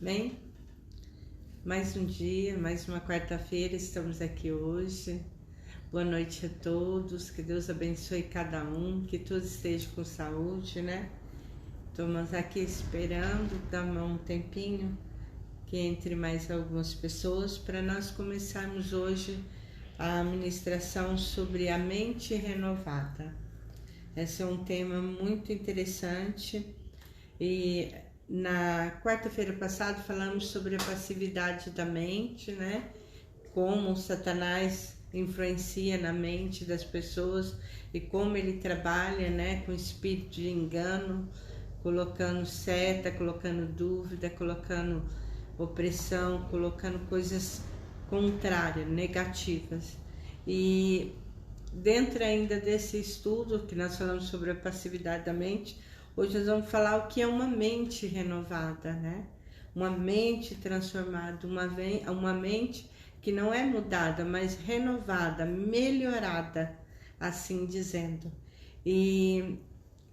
Bem, mais um dia, mais uma quarta-feira, estamos aqui hoje. Boa noite a todos, que Deus abençoe cada um, que todos estejam com saúde, né? Estamos aqui esperando, dar um tempinho que entre mais algumas pessoas para nós começarmos hoje a ministração sobre a mente renovada. Esse é um tema muito interessante e na quarta-feira passada falamos sobre a passividade da mente, né? Como Satanás influencia na mente das pessoas e como ele trabalha, né? Com espírito de engano, colocando seta, colocando dúvida, colocando opressão, colocando coisas contrárias, negativas. E dentro ainda desse estudo que nós falamos sobre a passividade da mente, hoje nós vamos falar o que é uma mente renovada, né? Uma mente transformada, uma mente que não é mudada, mas renovada, melhorada, assim dizendo. E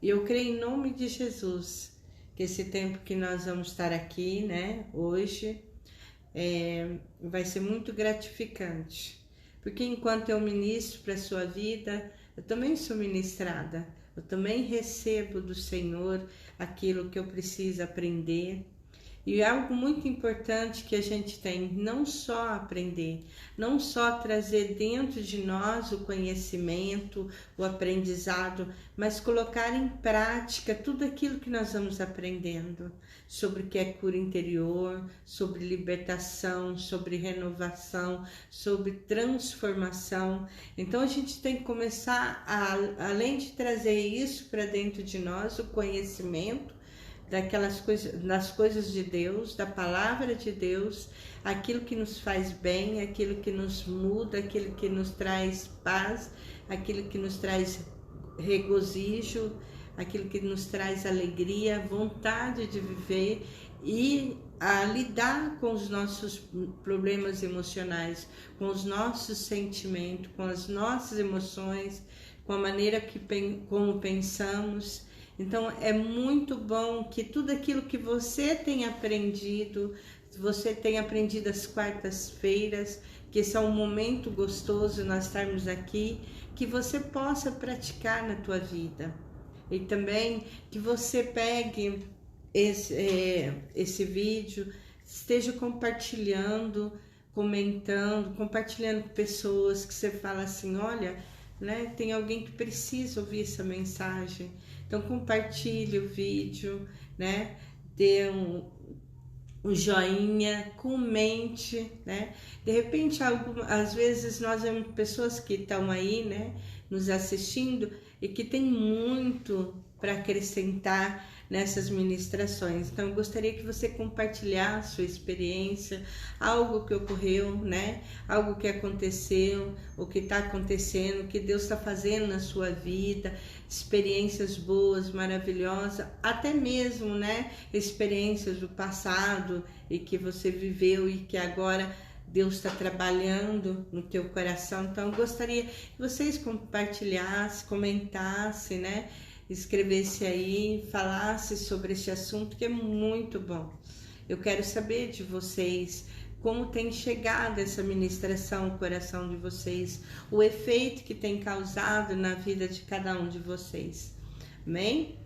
eu creio em nome de Jesus que esse tempo que nós vamos estar aqui, né, hoje, vai ser muito gratificante. Porque enquanto eu ministro para a sua vida, eu também sou ministrada. Eu também recebo do Senhor aquilo que eu preciso aprender. E algo muito importante que a gente tem, não só aprender, não só trazer dentro de nós o conhecimento, o aprendizado, mas colocar em prática tudo aquilo que nós vamos aprendendo sobre o que é cura interior, sobre libertação, sobre renovação, sobre transformação. Então a gente tem que começar, além de trazer isso para dentro de nós, o conhecimento, daquelas coisas, das coisas de Deus, da palavra de Deus, aquilo que nos faz bem, aquilo que nos muda, aquilo que nos traz paz, aquilo que nos traz regozijo, aquilo que nos traz alegria, vontade de viver e a lidar com os nossos problemas emocionais, com os nossos sentimentos, com as nossas emoções, com a maneira como pensamos. Então é muito bom que tudo aquilo que você tem aprendido às quartas-feiras, que esse é um momento gostoso nós estarmos aqui, que você possa praticar na tua vida. E também que você pegue esse vídeo, esteja compartilhando, comentando, compartilhando com pessoas que você fala assim, olha, né, tem alguém que precisa ouvir essa mensagem. Então compartilhe o vídeo, né? Dê um joinha, comente, né? De repente, às vezes nós vemos pessoas que estão aí, né? Nos assistindo e que tem muito para acrescentar nessas ministrações. Então eu gostaria que você compartilhasse a sua experiência, algo que ocorreu, né? Algo que aconteceu, o que está acontecendo, o que Deus está fazendo na sua vida, experiências boas, maravilhosas, até mesmo, né? Experiências do passado e que você viveu e que agora Deus está trabalhando no teu coração. Então eu gostaria que vocês compartilhassem, comentassem, né? Escrevesse aí, falasse sobre esse assunto que é muito bom. Eu quero saber de vocês como tem chegado essa ministração ao coração de vocês, o efeito que tem causado na vida de cada um de vocês. Amém?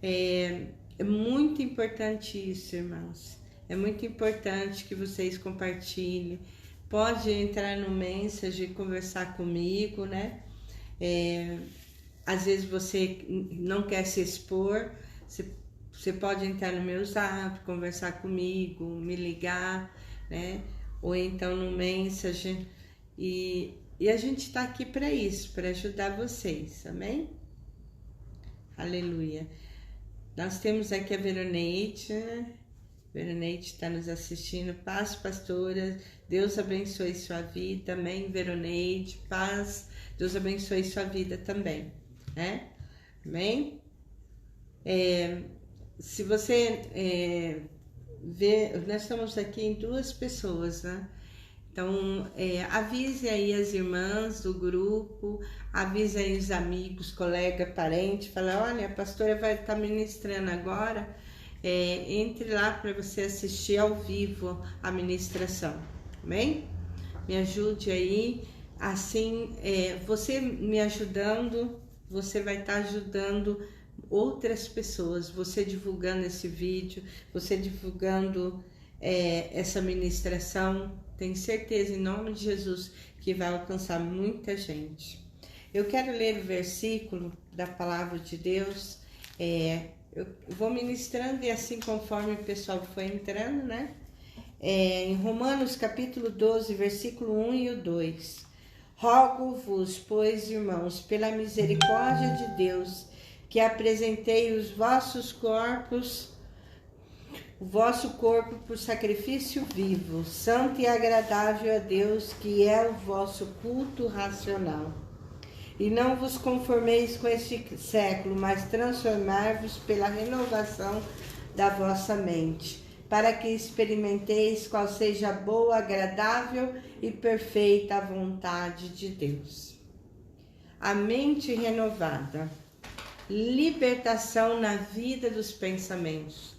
É muito importante isso, irmãos. É muito importante que vocês compartilhem. Pode entrar no Message e conversar comigo, né? Às vezes você não quer se expor, você pode entrar no meu zap, conversar comigo, me ligar, né? Ou então no Message. E a gente está aqui para isso, para ajudar vocês, amém? Aleluia. Nós temos aqui a Veroneide, né? Veroneide está nos assistindo. Paz, pastora. Deus abençoe sua vida, amém? Veroneide, paz. Deus abençoe sua vida também. Né? Amém? Se você ver, nós estamos aqui em 2 pessoas, né? Então, avise aí as irmãs do grupo, avise aí os amigos, colega, parente, fala, olha, a pastora vai estar ministrando agora entre lá para você assistir ao vivo a ministração, amém? Me ajude aí, assim, você me ajudando, você vai estar ajudando outras pessoas, você divulgando esse vídeo, você divulgando essa ministração, tenho certeza, em nome de Jesus, que vai alcançar muita gente. Eu quero ler o versículo da palavra de Deus, eu vou ministrando e assim conforme o pessoal foi entrando, né? Em Romanos capítulo 12, versículo 1 e o 2. Rogo-vos, pois, irmãos, pela misericórdia de Deus, que apresentei o vosso corpo por sacrifício vivo, santo e agradável a Deus, que é o vosso culto racional. E não vos conformeis com este século, mas transformai-vos pela renovação da vossa mente, para que experimenteis qual seja a boa, agradável e perfeita a vontade de Deus. A mente renovada. Libertação na vida dos pensamentos.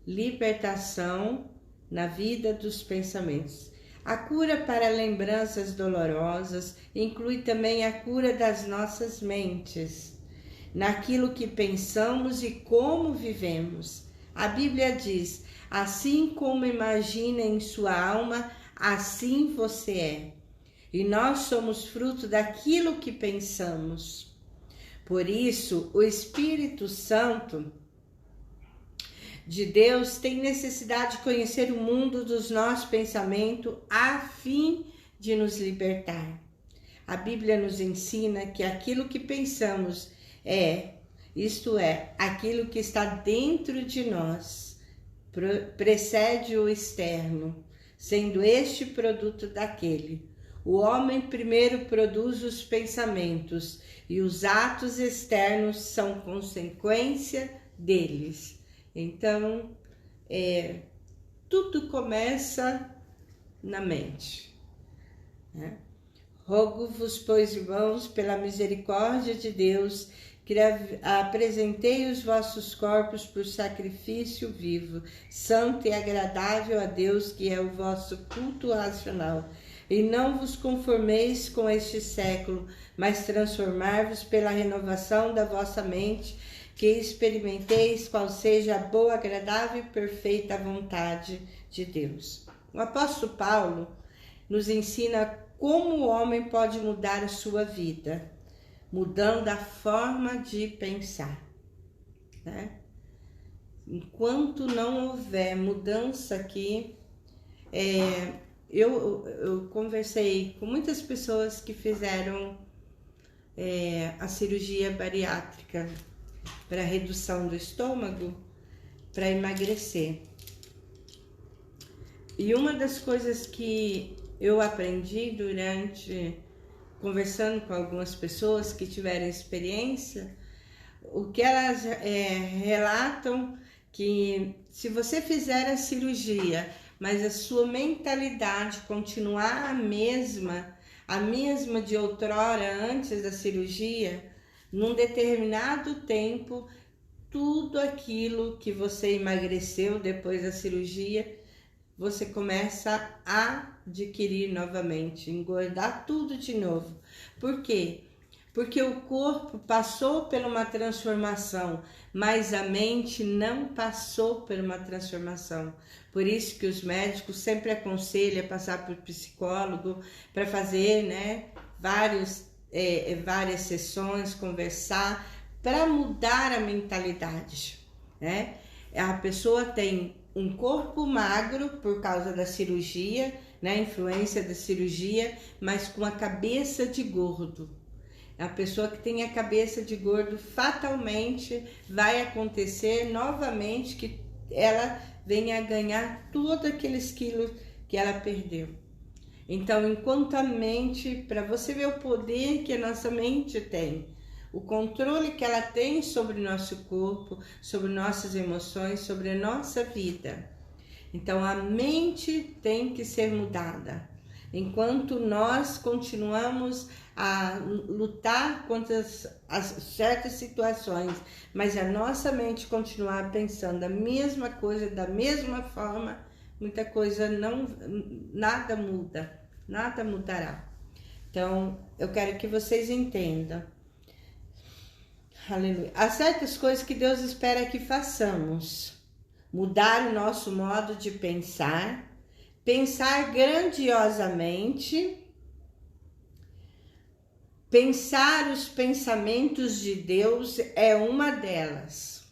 Libertação na vida dos pensamentos. A cura para lembranças dolorosas inclui também a cura das nossas mentes, naquilo que pensamos e como vivemos. A Bíblia diz: assim como imagina em sua alma, assim você é. E nós somos fruto daquilo que pensamos. Por isso, o Espírito Santo de Deus tem necessidade de conhecer o mundo dos nossos pensamentos a fim de nos libertar. A Bíblia nos ensina que aquilo que pensamos isto é, aquilo que está dentro de nós, precede o externo, sendo este produto daquele. O homem primeiro produz os pensamentos e os atos externos são consequência deles. Então, tudo começa na mente, né? Rogo-vos, pois, irmãos, pela misericórdia de Deus, que apresentei os vossos corpos por sacrifício vivo, santo e agradável a Deus, que é o vosso culto racional. E não vos conformeis com este século, mas transformai-vos pela renovação da vossa mente, que experimenteis qual seja a boa, agradável e perfeita vontade de Deus. O apóstolo Paulo nos ensina como o homem pode mudar a sua vida, mudando a forma de pensar, né? Enquanto não houver mudança aqui, eu conversei com muitas pessoas que fizeram a cirurgia bariátrica para redução do estômago, para emagrecer. E uma das coisas que eu aprendi conversando com algumas pessoas que tiveram experiência, o que elas relatam, que se você fizer a cirurgia, mas a sua mentalidade continuar a mesma de outrora, antes da cirurgia, num determinado tempo, tudo aquilo que você emagreceu depois da cirurgia, você começa a adquirir novamente, engordar tudo de novo. Por quê? Porque o corpo passou por uma transformação, mas a mente não passou por uma transformação. Por isso que os médicos sempre aconselham a passar por psicólogo para fazer, né, várias sessões, conversar, para mudar a mentalidade, né? A pessoa tem um corpo magro por causa da cirurgia, né, influência da cirurgia, mas com a cabeça de gordo. A pessoa que tem a cabeça de gordo, fatalmente vai acontecer novamente que ela venha a ganhar todos aqueles quilos que ela perdeu. Então, enquanto a mente, para você ver o poder que a nossa mente tem, o controle que ela tem sobre o nosso corpo, sobre nossas emoções, sobre a nossa vida. Então, a mente tem que ser mudada. enquanto nós continuamos a lutar contra as certas situações, mas a nossa mente continuar pensando a mesma coisa, da mesma forma, muita coisa nada muda, nada mudará. Então, eu quero que vocês entendam. Aleluia. Há certas coisas que Deus espera que façamos. Mudar o nosso modo de pensar, pensar grandiosamente, pensar os pensamentos de Deus é uma delas.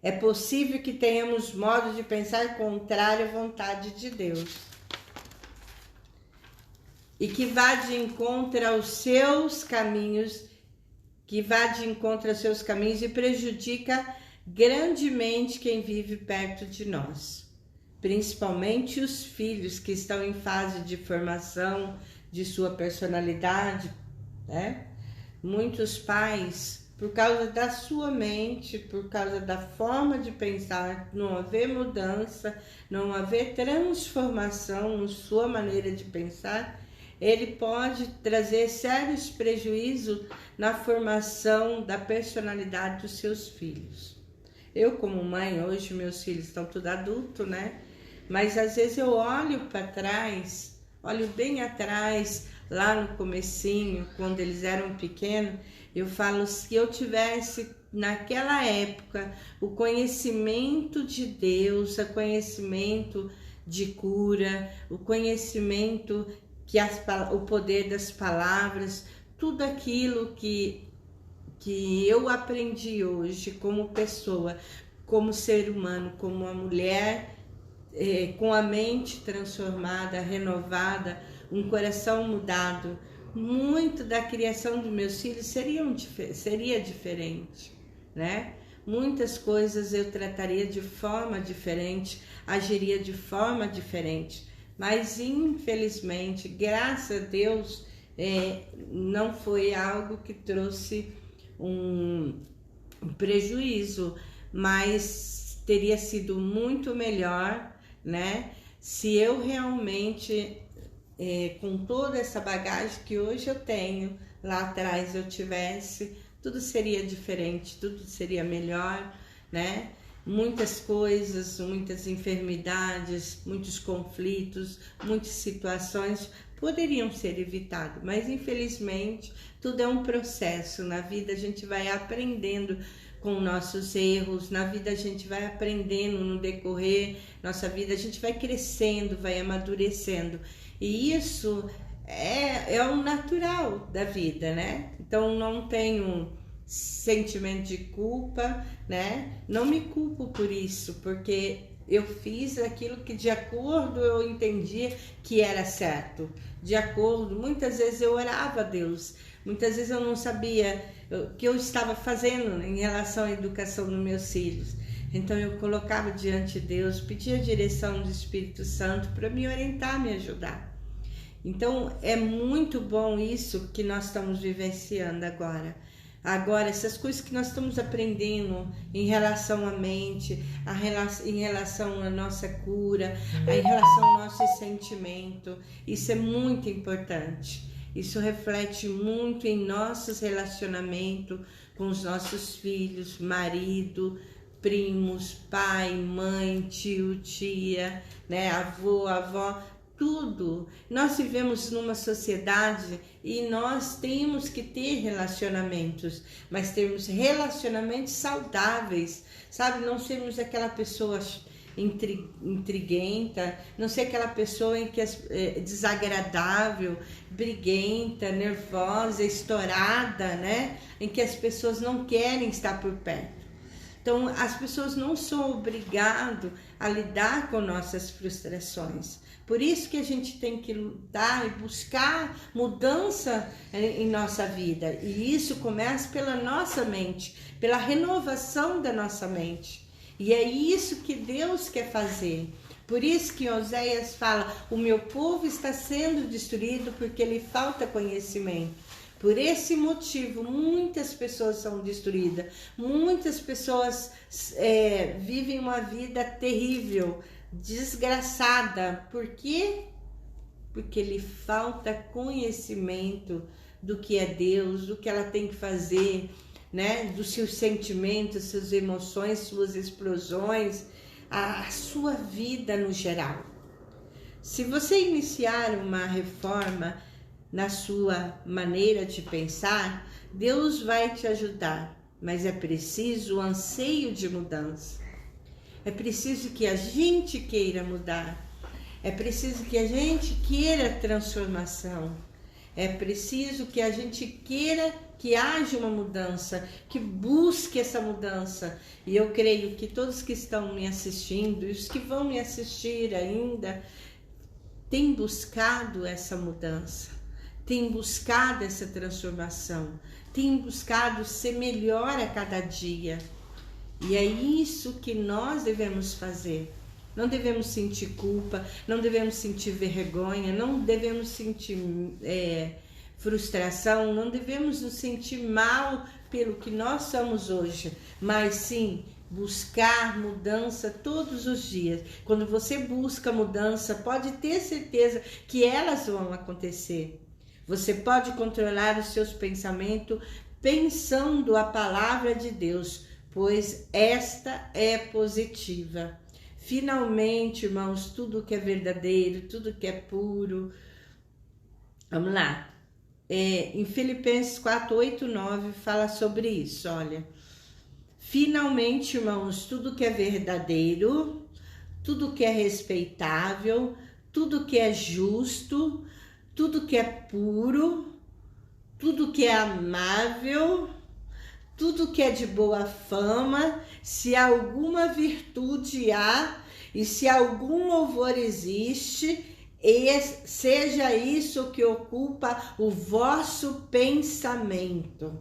É possível que tenhamos modo de pensar contrário à vontade de Deus e que vá de encontro aos seus caminhos, e prejudica grandemente quem vive perto de nós, principalmente os filhos que estão em fase de formação de sua personalidade, né? Muitos pais, por causa da sua mente, por causa da forma de pensar, não haver mudança, não haver transformação na sua maneira de pensar, ele pode trazer sérios prejuízos na formação da personalidade dos seus filhos. Eu, como mãe, hoje meus filhos estão tudo adultos, né? Mas às vezes eu olho para trás, olho bem atrás, lá no comecinho, quando eles eram pequenos, eu falo, se eu tivesse naquela época o conhecimento de Deus, o conhecimento de cura, o conhecimento o poder das palavras, tudo aquilo que eu aprendi hoje como pessoa, como ser humano, como uma mulher com a mente transformada, renovada, um coração mudado, muito da criação dos meus filhos seria diferente, né? Muitas coisas eu trataria de forma diferente, agiria de forma diferente. Mas infelizmente, graças a Deus, não foi algo que trouxe um prejuízo, mas teria sido muito melhor, né? Se eu realmente, com toda essa bagagem que hoje eu tenho, lá atrás eu tivesse, tudo seria diferente, tudo seria melhor, né? Muitas coisas, muitas enfermidades, muitos conflitos, muitas situações poderiam ser evitadas, mas infelizmente tudo é um processo. Na vida a gente vai aprendendo com nossos erros, na vida a gente vai aprendendo no decorrer, nossa vida a gente vai crescendo, vai amadurecendo, e isso é o natural da vida, né? Então não tenho sentimento de culpa, né? Não me culpo por isso, porque eu fiz aquilo que de acordo eu entendia que era certo, de acordo, muitas vezes eu orava a Deus, muitas vezes eu não sabia o que eu estava fazendo em relação à educação dos meus filhos, então eu colocava diante de Deus, pedia a direção do Espírito Santo para me orientar, me ajudar. Então é muito bom isso que nós estamos vivenciando agora. Agora, essas coisas que nós estamos aprendendo em relação à mente, em relação à nossa cura, em relação ao nosso sentimento, isso é muito importante. Isso reflete muito em nossos relacionamentos com os nossos filhos, marido, primos, pai, mãe, tio, tia, né, avô, avó. Tudo. Nós vivemos numa sociedade e nós temos que ter relacionamentos, mas termos relacionamentos saudáveis, sabe? Não sermos aquela pessoa intriguenta, não ser aquela pessoa em que é desagradável, briguenta, nervosa, estourada, né? Em que as pessoas não querem estar por perto. Então, as pessoas não são obrigadas a lidar com nossas frustrações. Por isso que a gente tem que lutar e buscar mudança em nossa vida. E isso começa pela nossa mente, pela renovação da nossa mente. E é isso que Deus quer fazer. Por isso que Oséias fala, o meu povo está sendo destruído porque lhe falta conhecimento. Por esse motivo, muitas pessoas são destruídas. Muitas pessoas vivem uma vida terrível, desgraçada. Por quê? porque lhe falta conhecimento do que é Deus, do que ela tem que fazer, né? Dos seus sentimentos, suas emoções, suas explosões, a sua vida no geral. Se você iniciar uma reforma na sua maneira de pensar, Deus vai te ajudar, mas é preciso o anseio de mudança. É preciso que a gente queira mudar. É preciso que a gente queira transformação. É preciso que a gente queira que haja uma mudança, que busque essa mudança. E eu creio que todos que estão me assistindo e os que vão me assistir ainda têm buscado essa mudança, têm buscado essa transformação, têm buscado ser melhor a cada dia. E é isso que nós devemos fazer. Não devemos sentir culpa, não devemos sentir vergonha, não devemos sentir frustração, não devemos nos sentir mal pelo que nós somos hoje, mas sim buscar mudança todos os dias. Quando você busca mudança, pode ter certeza que elas vão acontecer. Você pode controlar os seus pensamentos pensando a palavra de Deus, pois esta é positiva. Finalmente, irmãos, tudo que é verdadeiro, tudo que é puro. Vamos lá. Em Filipenses 4, 8, 9 fala sobre isso, olha. Finalmente, irmãos, tudo que é verdadeiro, tudo que é respeitável, tudo que é justo, tudo que é puro, tudo que é amável, tudo que é de boa fama, se alguma virtude há e se algum louvor existe, seja isso que ocupa o vosso pensamento.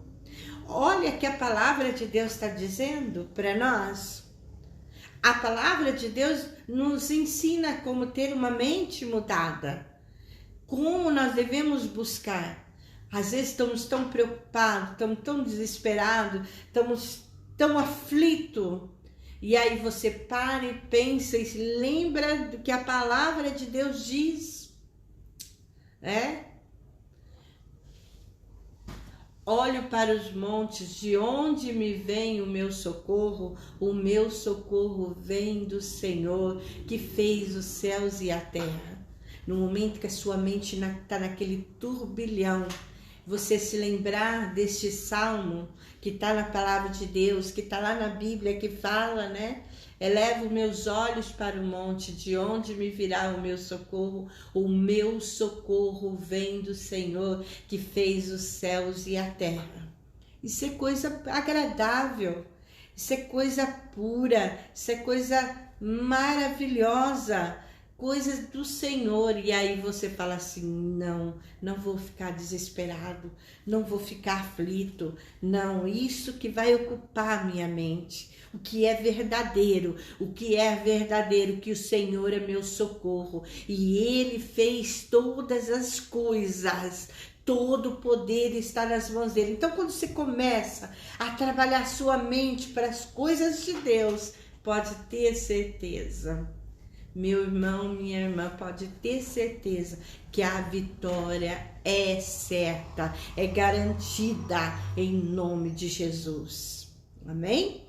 Olha que a palavra de Deus está dizendo para nós. A palavra de Deus nos ensina como ter uma mente mudada, como nós devemos buscar. Às vezes estamos tão preocupados, estamos tão desesperados, estamos tão aflitos. E aí você para e pensa e se lembra do que a palavra de Deus diz. Olho para os montes, de onde me vem o meu socorro? O meu socorro vem do Senhor, que fez os céus e a terra. No momento que a sua mente está naquele turbilhão, você se lembrar deste salmo que está na palavra de Deus, que está lá na Bíblia, que fala, né? Elevo meus olhos para o monte, de onde me virá o meu socorro? O meu socorro vem do Senhor, que fez os céus e a terra. Isso é coisa agradável, isso é coisa pura, isso é coisa maravilhosa. Coisas do Senhor, e aí você fala assim, não vou ficar desesperado, não vou ficar aflito, não, isso que vai ocupar minha mente, o que é verdadeiro, que o Senhor é meu socorro, e Ele fez todas as coisas, todo o poder está nas mãos dele. Então quando você começa a trabalhar sua mente para as coisas de Deus, pode ter certeza, meu irmão, minha irmã, pode ter certeza que a vitória é certa, é garantida em nome de Jesus. Amém?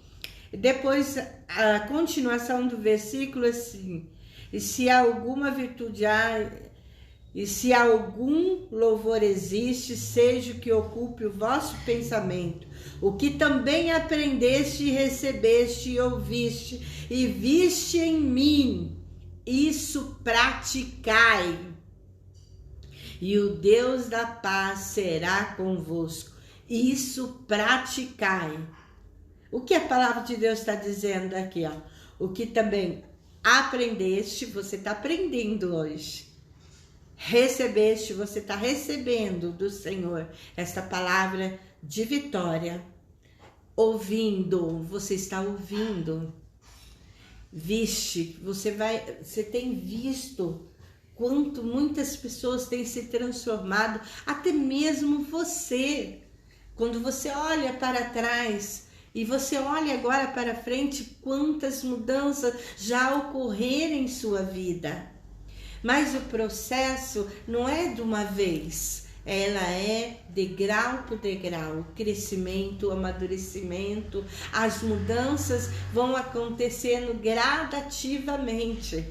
Depois, a continuação do versículo assim, e se alguma virtude há, e se algum louvor existe, seja o que ocupe o vosso pensamento, o que também aprendeste, recebeste e ouviste, e viste em mim, isso praticai, e o Deus da paz será convosco. Isso praticai. O que a palavra de Deus está dizendo aqui, ó? O que também aprendeste, você está aprendendo hoje. Recebeste, você está recebendo do Senhor esta palavra de vitória. Ouvindo, você está ouvindo. Viste, você tem visto quanto muitas pessoas têm se transformado, até mesmo você. Quando você olha para trás e você olha agora para frente, quantas mudanças já ocorreram em sua vida. Mas o processo não é de uma vez, ela é degrau por degrau, crescimento, amadurecimento, as mudanças vão acontecendo gradativamente.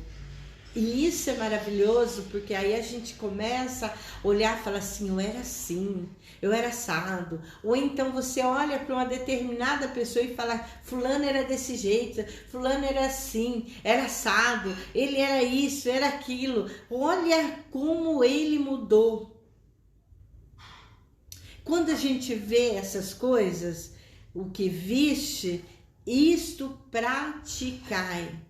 E isso é maravilhoso, porque aí a gente começa a olhar e falar assim, eu era assim, eu era assado. Ou então você olha para uma determinada pessoa e fala, fulano era desse jeito, fulano era assim, era assado, ele era isso, era aquilo. Olha como ele mudou. Quando a gente vê essas coisas, o que viste, isto praticai.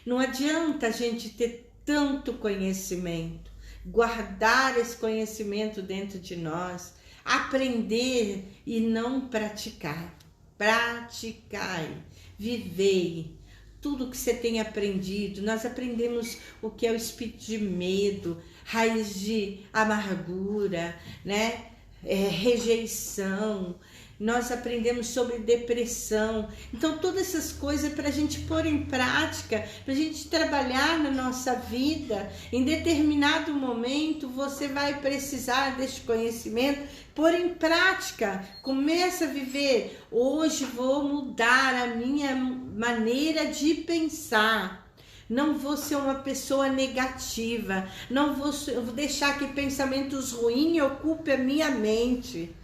Não adianta a gente ter tanto conhecimento, guardar esse conhecimento dentro de nós, aprender e não praticar. Praticai, vivei. Tudo que você tem aprendido, nós aprendemos o que é o espírito de medo, raiz de amargura, né? Rejeição. Nós aprendemos sobre depressão. Então, todas essas coisas para a gente pôr em prática, para a gente trabalhar na nossa vida. Em determinado momento, você vai precisar deste conhecimento, pôr em prática. Começa a viver. Hoje vou mudar a minha maneira de pensar. Não vou ser uma pessoa negativa. Não vou deixar que pensamentos ruins ocupem a minha mente.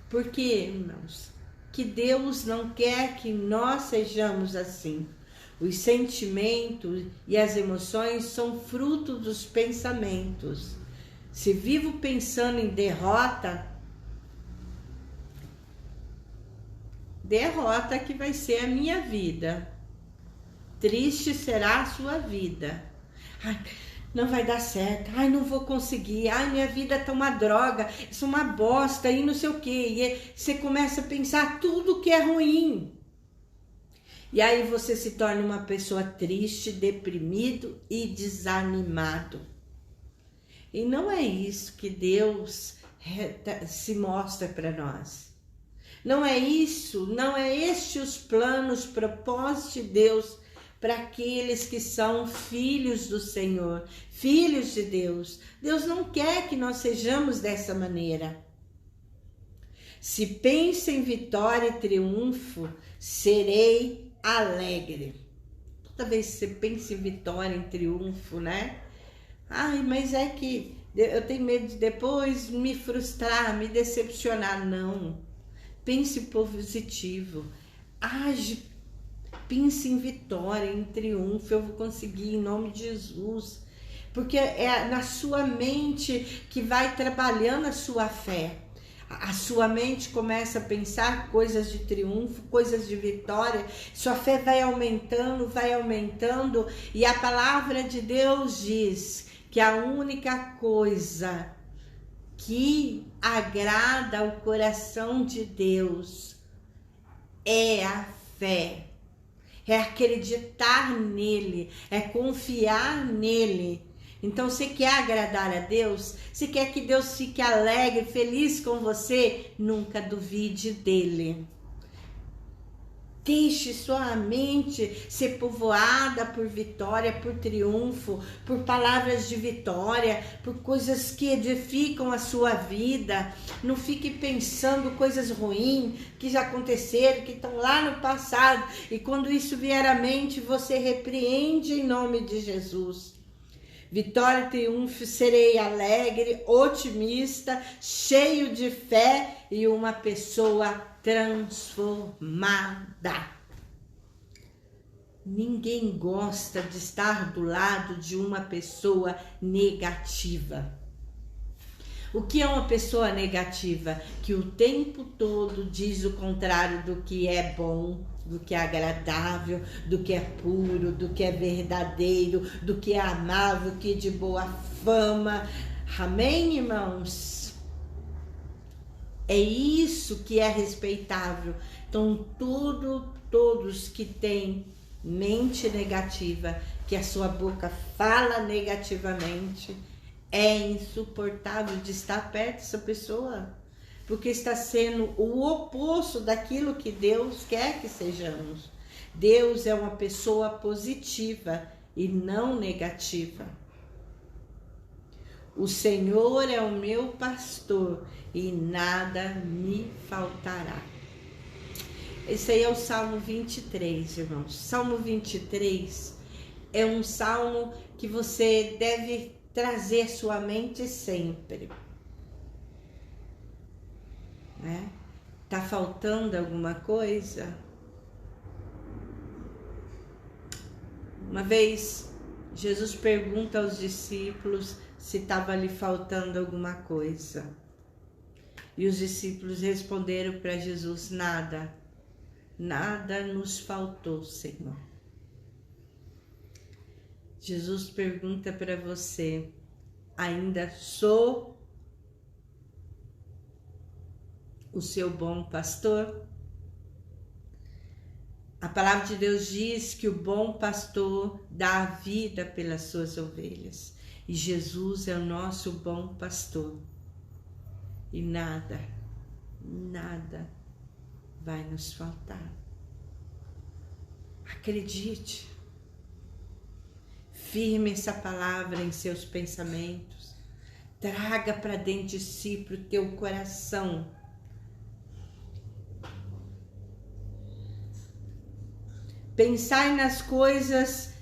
Porque, irmãos, que Deus não quer que nós sejamos assim. Os sentimentos e as emoções são fruto dos pensamentos. Se vivo pensando em derrota, derrota que vai ser a minha vida. Triste será a sua vida. Ai, não vai dar certo, ai, não vou conseguir, ai, minha vida tá uma droga, isso é uma bosta, e não sei o quê. E você começa a pensar tudo que é ruim. E aí você se torna uma pessoa triste, deprimido e desanimado. E não é isso que Deus se mostra para nós. Não é isso, não é estes os planos, propósitos de Deus para aqueles que são filhos do Senhor, filhos de Deus. Deus não quer que nós sejamos dessa maneira. Se penso em vitória e triunfo, serei alegre. Toda vez que você pensa em vitória, em triunfo, né? Ai, mas é que eu tenho medo de depois me frustrar, me decepcionar. Não. Pense positivo. Age. Pense em vitória, em triunfo, eu vou conseguir em nome de Jesus. Porque é na sua mente que vai trabalhando a sua fé. A sua mente começa a pensar coisas de triunfo, coisas de vitória. Sua fé vai aumentando, e a palavra de Deus diz que a única coisa que agrada ao coração de Deus é a fé. É acreditar nele, é confiar nele. Então, você quer agradar a Deus? Você quer que Deus fique alegre, feliz com você? Nunca duvide dele. Deixe sua mente ser povoada por vitória, por triunfo, por palavras de vitória, por coisas que edificam a sua vida. Não fique pensando coisas ruins que já aconteceram, que estão lá no passado. E quando isso vier à mente, você repreende em nome de Jesus. Vitória e triunfo, serei alegre, otimista, cheio de fé e uma pessoa transformada. Ninguém gosta de estar do lado de uma pessoa negativa. O que é uma pessoa negativa? Que o tempo todo diz o contrário do que é bom, do que é agradável, do que é puro, do que é verdadeiro, do que é amável, que é de boa fama. Amém, irmãos? É isso que é respeitável. Então, todos que têm mente negativa, que a sua boca fala negativamente, é insuportável de estar perto dessa pessoa, porque está sendo o oposto daquilo que Deus quer que sejamos. Deus é uma pessoa positiva, e não negativa. O Senhor é o meu pastor e nada me faltará. Esse aí é o Salmo 23, irmãos. Salmo 23 é um salmo que você deve trazer sua mente sempre. Né? Tá faltando alguma coisa? Uma vez, Jesus pergunta aos discípulos se estava lhe faltando alguma coisa. E os discípulos responderam para Jesus: nada, nada nos faltou, Senhor. Jesus pergunta para você: ainda sou o seu bom pastor? A palavra de Deus diz que o bom pastor dá a vida pelas suas ovelhas. E Jesus é o nosso bom pastor. E nada, nada vai nos faltar. Acredite. Firme essa palavra em seus pensamentos. Traga para dentro de si, para o teu coração. Pensai nas coisas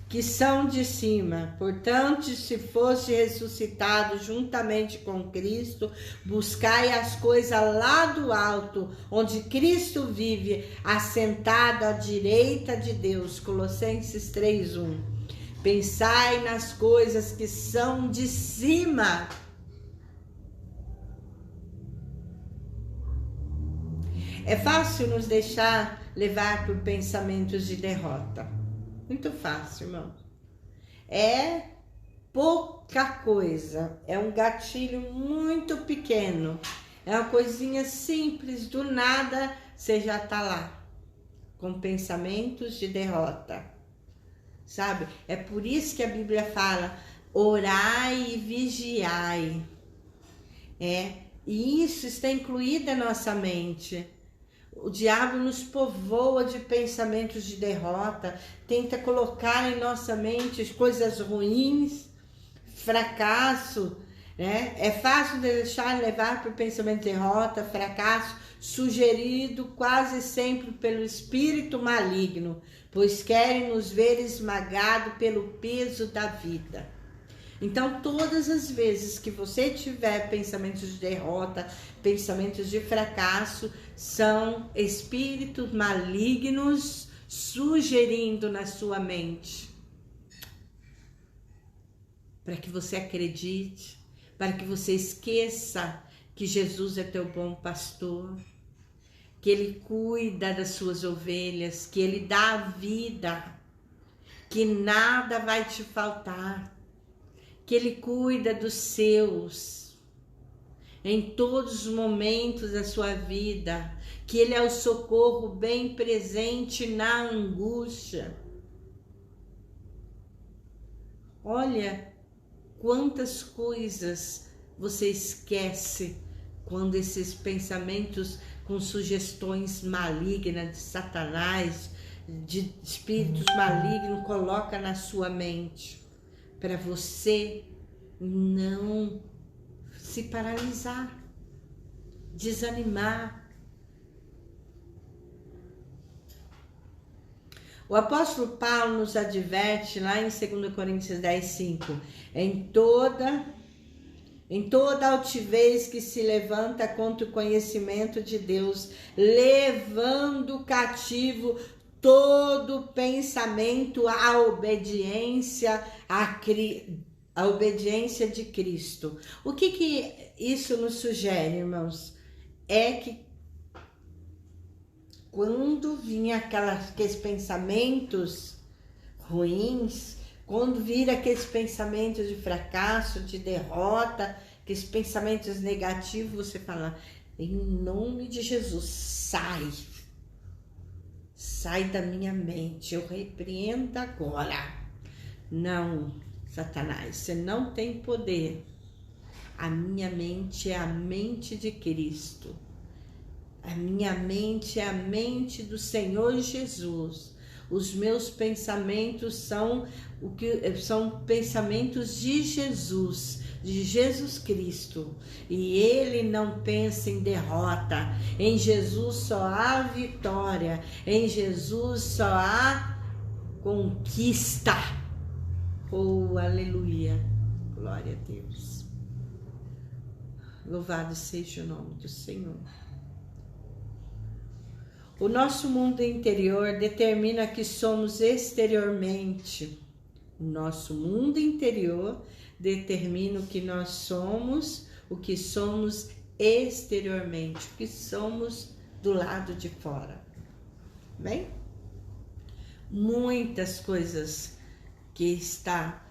que são de cima. Portanto, se fosse ressuscitado juntamente com Cristo, buscai as coisas lá do alto, onde Cristo vive, assentado à direita de Deus. Colossenses 3:1. Pensai nas coisas que são de cima. É fácil nos deixar levar por pensamentos de derrota. Muito fácil, irmão. É pouca coisa. É um gatilho muito pequeno. É uma coisinha simples. Do nada, você já está lá. Com pensamentos de derrota. Sabe? É por isso que a Bíblia fala: orai e vigiai. E isso está incluído na nossa mente. O diabo nos povoa de pensamentos de derrota, tenta colocar em nossa mente coisas ruins, fracasso, né? É fácil deixar levar por pensamento de derrota, fracasso, sugerido quase sempre pelo espírito maligno, pois querem nos ver esmagado pelo peso da vida. Então, todas as vezes que você tiver pensamentos de derrota, pensamentos de fracasso, são espíritos malignos sugerindo na sua mente. Para que você acredite, para que você esqueça que Jesus é teu bom pastor, que Ele cuida das suas ovelhas, que Ele dá a vida, que nada vai te faltar. Que Ele cuida dos seus, em todos os momentos da sua vida, que Ele é o socorro bem presente na angústia. Olha quantas coisas você esquece quando esses pensamentos com sugestões malignas de Satanás, de espíritos malignos, coloca na sua mente. Para você não se paralisar, desanimar. O apóstolo Paulo nos adverte lá em 2 Coríntios 10:5, em toda altivez que se levanta contra o conhecimento de Deus, levando cativo todo pensamento à obediência de Cristo. O que isso nos sugere, irmãos? É que quando vinha aqueles pensamentos ruins, quando vir aqueles pensamentos de fracasso, de derrota, aqueles pensamentos negativos, você fala: em nome de Jesus, sai da minha mente, eu repreendo agora. Não, Satanás, você não tem poder. A minha mente é a mente de Cristo. A minha mente é a mente do Senhor Jesus. Os meus pensamentos são são pensamentos de Jesus Cristo. E Ele não pensa em derrota. Em Jesus só há vitória. Em Jesus só há conquista. Oh, aleluia. Glória a Deus. Louvado seja o nome do Senhor. O nosso mundo interior determina que somos exteriormente. O nosso mundo interior determina o que nós somos, o que somos exteriormente, o que somos do lado de fora. Bem? Muitas coisas que está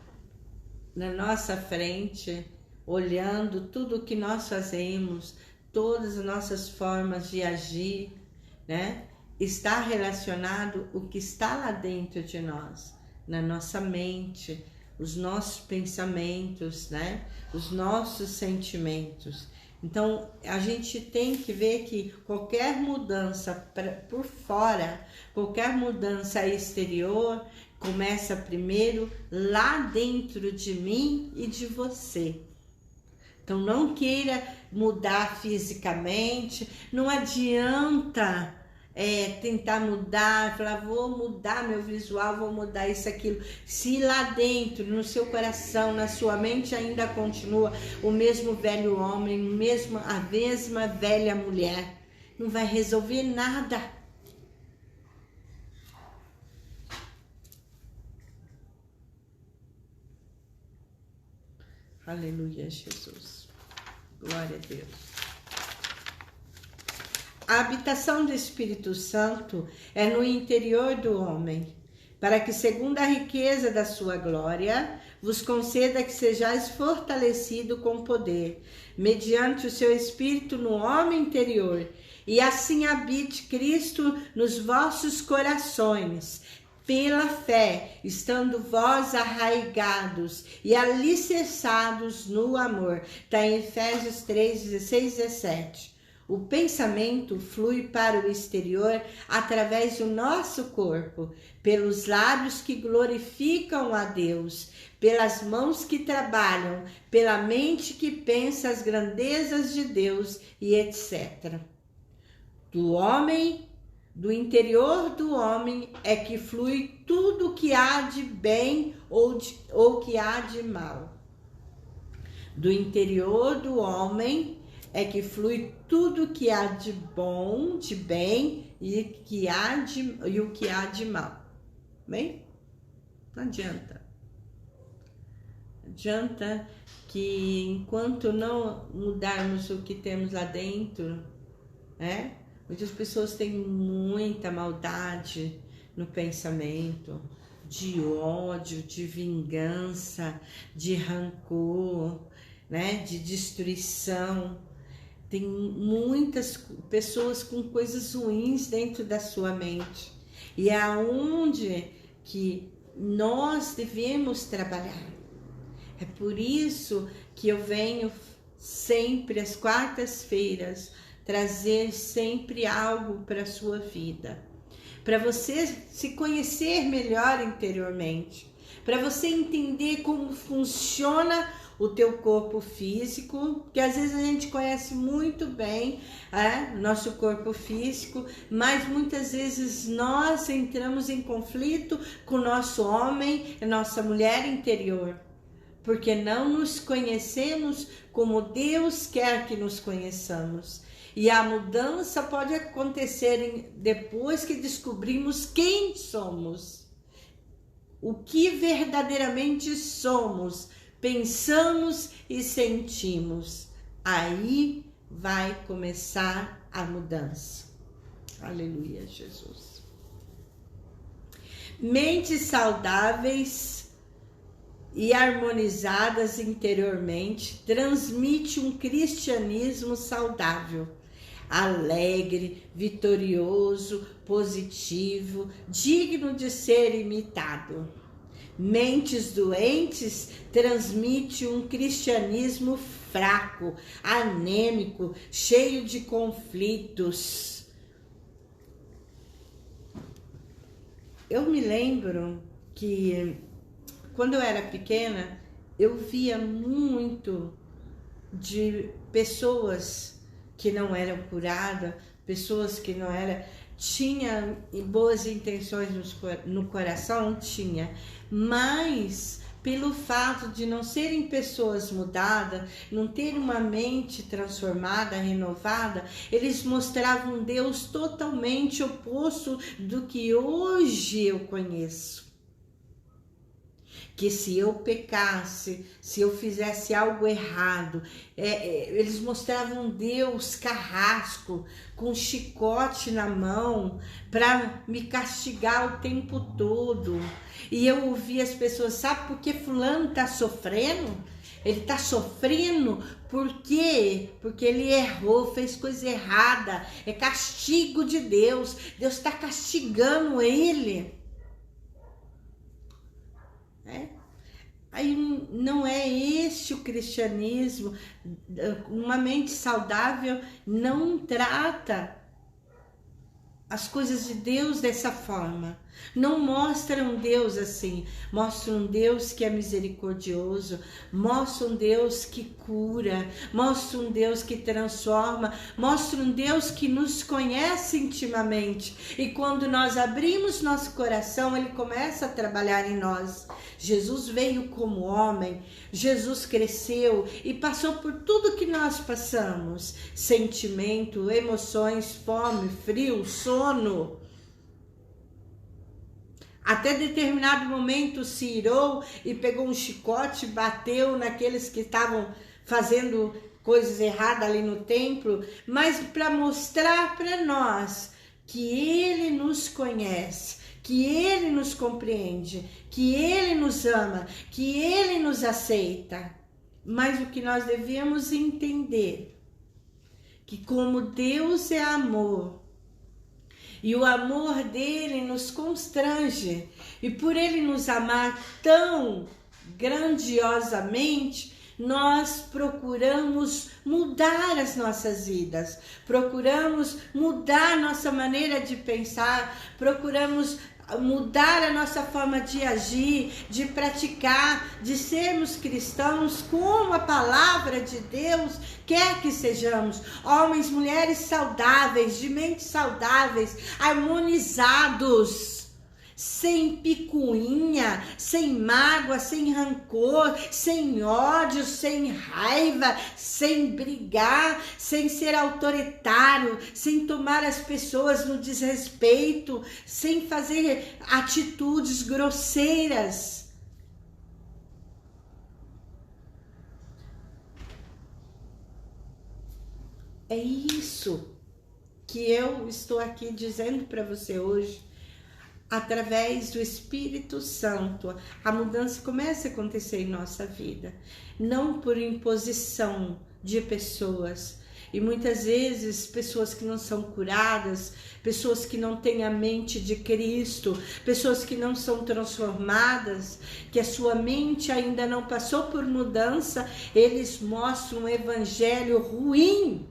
na nossa frente, olhando tudo o que nós fazemos, todas as nossas formas de agir, né? Está relacionado o que está lá dentro de nós, na nossa mente, os nossos pensamentos, né? Os nossos sentimentos. Então, a gente tem que ver que qualquer mudança por fora, qualquer mudança exterior, começa primeiro lá dentro de mim e de você. Então, não queira mudar fisicamente, não adianta tentar mudar, falar, vou mudar meu visual, vou mudar isso, aquilo. Se lá dentro, no seu coração, na sua mente ainda continua o mesmo velho homem, a mesma velha mulher, não vai resolver nada. Aleluia, Jesus. Glória a Deus. A habitação do Espírito Santo é no interior do homem, para que, segundo a riqueza da sua glória, vos conceda que sejais fortalecido com poder, mediante o seu Espírito no homem interior, e assim habite Cristo nos vossos corações, pela fé, estando vós arraigados e alicerçados no amor. Está em Efésios 3, 16, 17. O pensamento flui para o exterior através do nosso corpo, pelos lábios que glorificam a Deus, pelas mãos que trabalham, pela mente que pensa as grandezas de Deus e etc. Do interior do homem é que flui tudo que há de bem ou que há de mal. Do interior do homem é que flui tudo que há de bom, de bem e o que há de mal. Bem? Não adianta. Adianta que enquanto não mudarmos o que temos lá dentro, né? Muitas pessoas têm muita maldade no pensamento, de ódio, de vingança, de rancor, né? De destruição. Tem muitas pessoas com coisas ruins dentro da sua mente. E é aonde que nós devemos trabalhar. É por isso que eu venho sempre às quartas-feiras trazer sempre algo para a sua vida. Para você se conhecer melhor interiormente. Para você entender como funciona o teu corpo físico, porque às vezes a gente conhece muito bem nosso corpo físico, mas muitas vezes nós entramos em conflito com o nosso homem e nossa mulher interior, porque não nos conhecemos como Deus quer que nos conheçamos. E a mudança pode acontecer depois que descobrimos quem somos, o que verdadeiramente somos, pensamos e sentimos. Aí vai começar a mudança. Aleluia, Jesus. Mentes saudáveis e harmonizadas interiormente transmite um cristianismo saudável, alegre, vitorioso, positivo, digno de ser imitado. Mentes doentes transmite um cristianismo fraco, anêmico, cheio de conflitos. Eu me lembro que quando eu era pequena, eu via muito de pessoas que não eram curadas, pessoas que não eram, tinha boas intenções no coração, tinha, mas pelo fato de não serem pessoas mudadas, não terem uma mente transformada, renovada, eles mostravam um Deus totalmente oposto do que hoje eu conheço. Que se eu pecasse, se eu fizesse algo errado, eles mostravam um Deus carrasco, com chicote na mão, para me castigar o tempo todo. E eu ouvia as pessoas, sabe por que fulano está sofrendo? Ele está sofrendo por quê? Porque ele errou, fez coisa errada, é castigo de Deus, Deus está castigando ele. Aí não é este o cristianismo. Uma mente saudável não trata as coisas de Deus dessa forma. Não mostra um Deus assim. Mostra um Deus que é misericordioso. Mostra um Deus que cura. Mostra um Deus que transforma. Mostra um Deus que nos conhece intimamente. E quando nós abrimos nosso coração, Ele começa a trabalhar em nós. Jesus veio como homem. Jesus cresceu e passou por tudo que nós passamos. Sentimento, emoções, fome, frio, sono. Até determinado momento se irou e pegou um chicote, bateu naqueles que estavam fazendo coisas erradas ali no templo, mas para mostrar para nós que Ele nos conhece, que Ele nos compreende, que Ele nos ama, que Ele nos aceita. Mas o que nós devemos entender, que como Deus é amor, e o amor dele nos constrange. E por ele nos amar tão grandiosamente, nós procuramos mudar as nossas vidas. Procuramos mudar nossa maneira de pensar. Procuramos mudar a nossa forma de agir, de praticar, de sermos cristãos como a palavra de Deus quer que sejamos. Homens, mulheres saudáveis, de mentes saudáveis, harmonizados, sem picuinha, sem mágoa, sem rancor, sem ódio, sem raiva, sem brigar, sem ser autoritário, sem tomar as pessoas no desrespeito, sem fazer atitudes grosseiras. É isso que eu estou aqui dizendo para você hoje. Através do Espírito Santo, a mudança começa a acontecer em nossa vida, não por imposição de pessoas. E muitas vezes pessoas que não são curadas, pessoas que não têm a mente de Cristo, pessoas que não são transformadas, que a sua mente ainda não passou por mudança, eles mostram um evangelho ruim.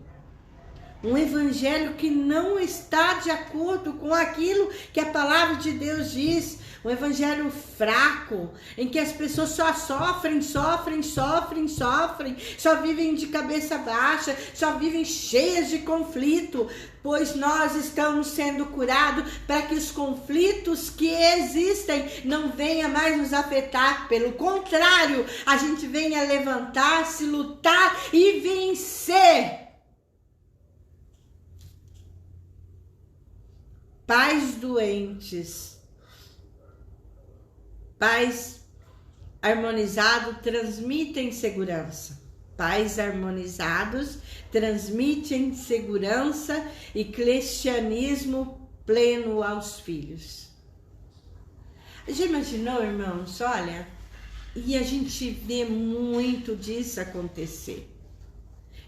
Um evangelho que não está de acordo com aquilo que a palavra de Deus diz. Um evangelho fraco, em que as pessoas só sofrem, só vivem de cabeça baixa, só vivem cheias de conflito, pois nós estamos sendo curados para que os conflitos que existem não venham mais nos afetar. Pelo contrário, a gente venha levantar-se, lutar e vencer. Pais doentes, pais harmonizados transmitem segurança. Pais harmonizados transmitem segurança e cristianismo pleno aos filhos. Já imaginou, irmãos? Olha, e a gente vê muito disso acontecer.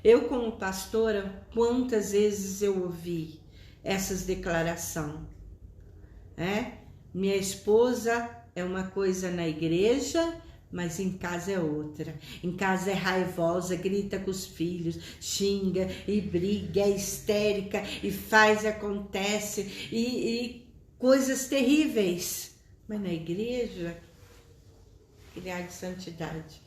Eu, como pastora, quantas vezes eu ouvi essas declarações, minha esposa é uma coisa na igreja, mas em casa é outra. Em casa é raivosa, grita com os filhos, xinga e briga, é histérica e faz, acontece. E coisas terríveis, mas na igreja, criar de santidade.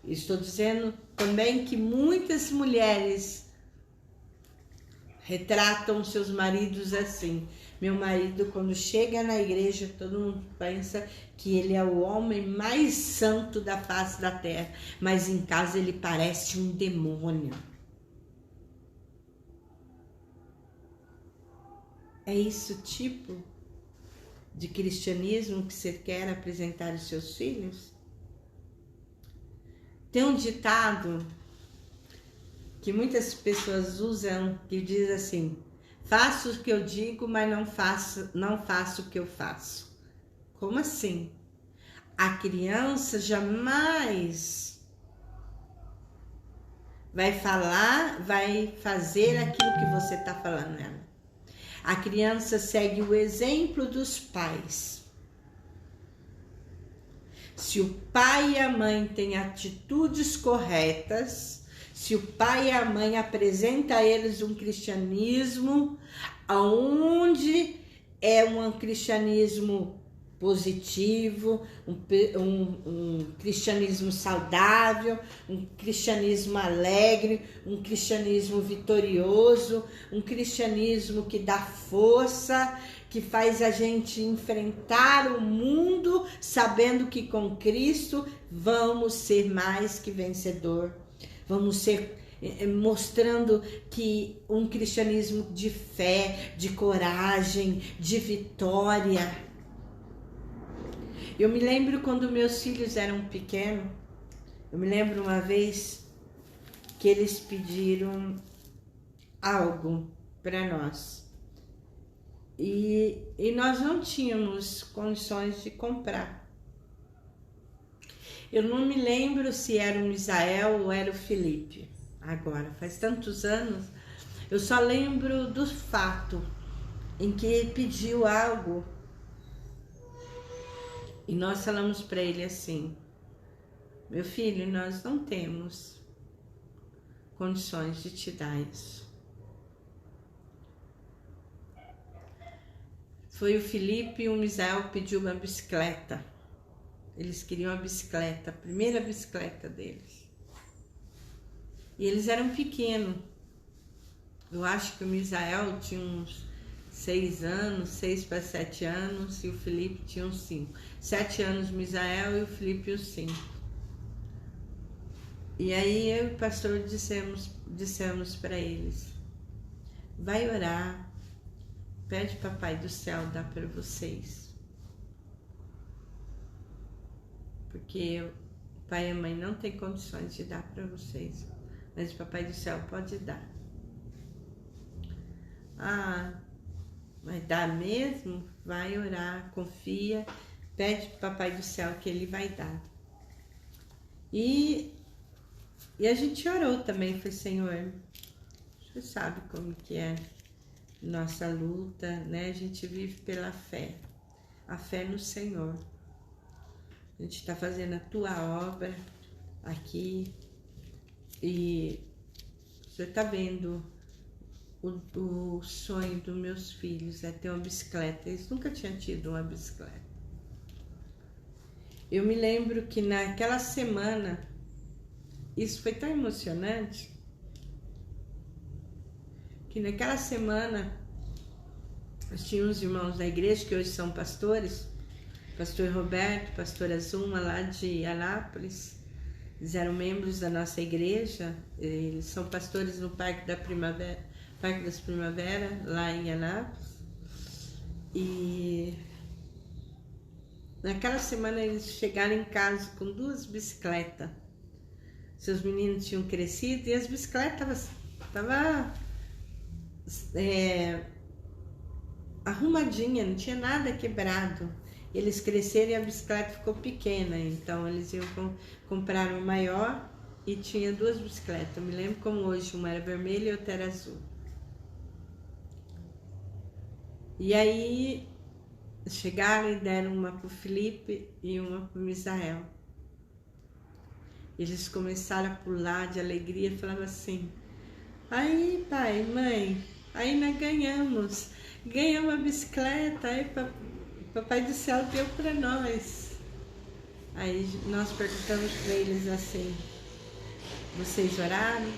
Estou dizendo também que muitas mulheres retratam seus maridos assim. Meu marido, quando chega na igreja, todo mundo pensa que ele é o homem mais santo da face da terra, mas em casa ele parece um demônio. É esse o tipo de cristianismo que você quer apresentar aos seus filhos? Tem um ditado que muitas pessoas usam que diz assim: faço o que eu digo, mas não faço o que eu faço. Como assim? A criança jamais vai fazer aquilo que você está falando nela. A criança segue o exemplo dos pais. Se o pai e a mãe têm atitudes corretas, se o pai e a mãe apresentam a eles um cristianismo onde é um cristianismo positivo, um cristianismo saudável, um cristianismo alegre, um cristianismo vitorioso, um cristianismo que dá força, que faz a gente enfrentar o mundo sabendo que com Cristo vamos ser mais que vencedor. Vamos ser mostrando que um cristianismo de fé, de coragem, de vitória. Eu me lembro quando meus filhos eram pequenos, eu me lembro uma vez que eles pediram algo para nós. E nós não tínhamos condições de comprar. Eu não me lembro se era o Misael ou era o Felipe. Agora, faz tantos anos, eu só lembro do fato em que ele pediu algo e nós falamos para ele assim: meu filho, nós não temos condições de te dar isso. Foi o Felipe e o Misael pediu uma bicicleta. Eles queriam a bicicleta, a primeira bicicleta deles. E eles eram pequenos. Eu acho que o Misael tinha uns 6 anos, 6 para 7 anos, e o Felipe tinha uns 5. 7 anos o Misael e o Felipe uns 5. E aí eu e o pastor dissemos para eles: vai orar, pede Papai do Céu dar para vocês. Porque o pai e a mãe não têm condições de dar para vocês, mas o Papai do Céu pode dar. Ah, vai dar mesmo? Vai orar, confia, pede para o Papai do Céu que ele vai dar. E a gente orou também, foi: Senhor, você sabe como que é nossa luta, né? A gente vive pela fé, a fé no Senhor. A gente está fazendo a tua obra aqui e você está vendo o sonho dos meus filhos é ter uma bicicleta. Eles nunca tinham tido uma bicicleta. Eu me lembro que naquela semana, isso foi tão emocionante, que naquela semana nós tínhamos irmãos da igreja que hoje são pastores, pastor Roberto, pastora Zuma lá de Anápolis. Eles eram membros da nossa igreja, eles são pastores no Parque das Primaveras, lá em Anápolis. E naquela semana eles chegaram em casa com 2 bicicletas. Seus meninos tinham crescido e as bicicletas estavam arrumadinhas, não tinha nada quebrado. Eles cresceram e a bicicleta ficou pequena, então eles iam comprar uma maior e tinha 2 bicicletas. Eu me lembro como hoje, uma era vermelha e outra era azul. E aí chegaram e deram uma para o Felipe e uma para o Misael. Eles começaram a pular de alegria e falavam assim: aí pai, mãe, aí nós ganhamos. ganhei uma bicicleta, aí Papai do Céu deu para nós. Aí nós perguntamos para eles assim: vocês oraram?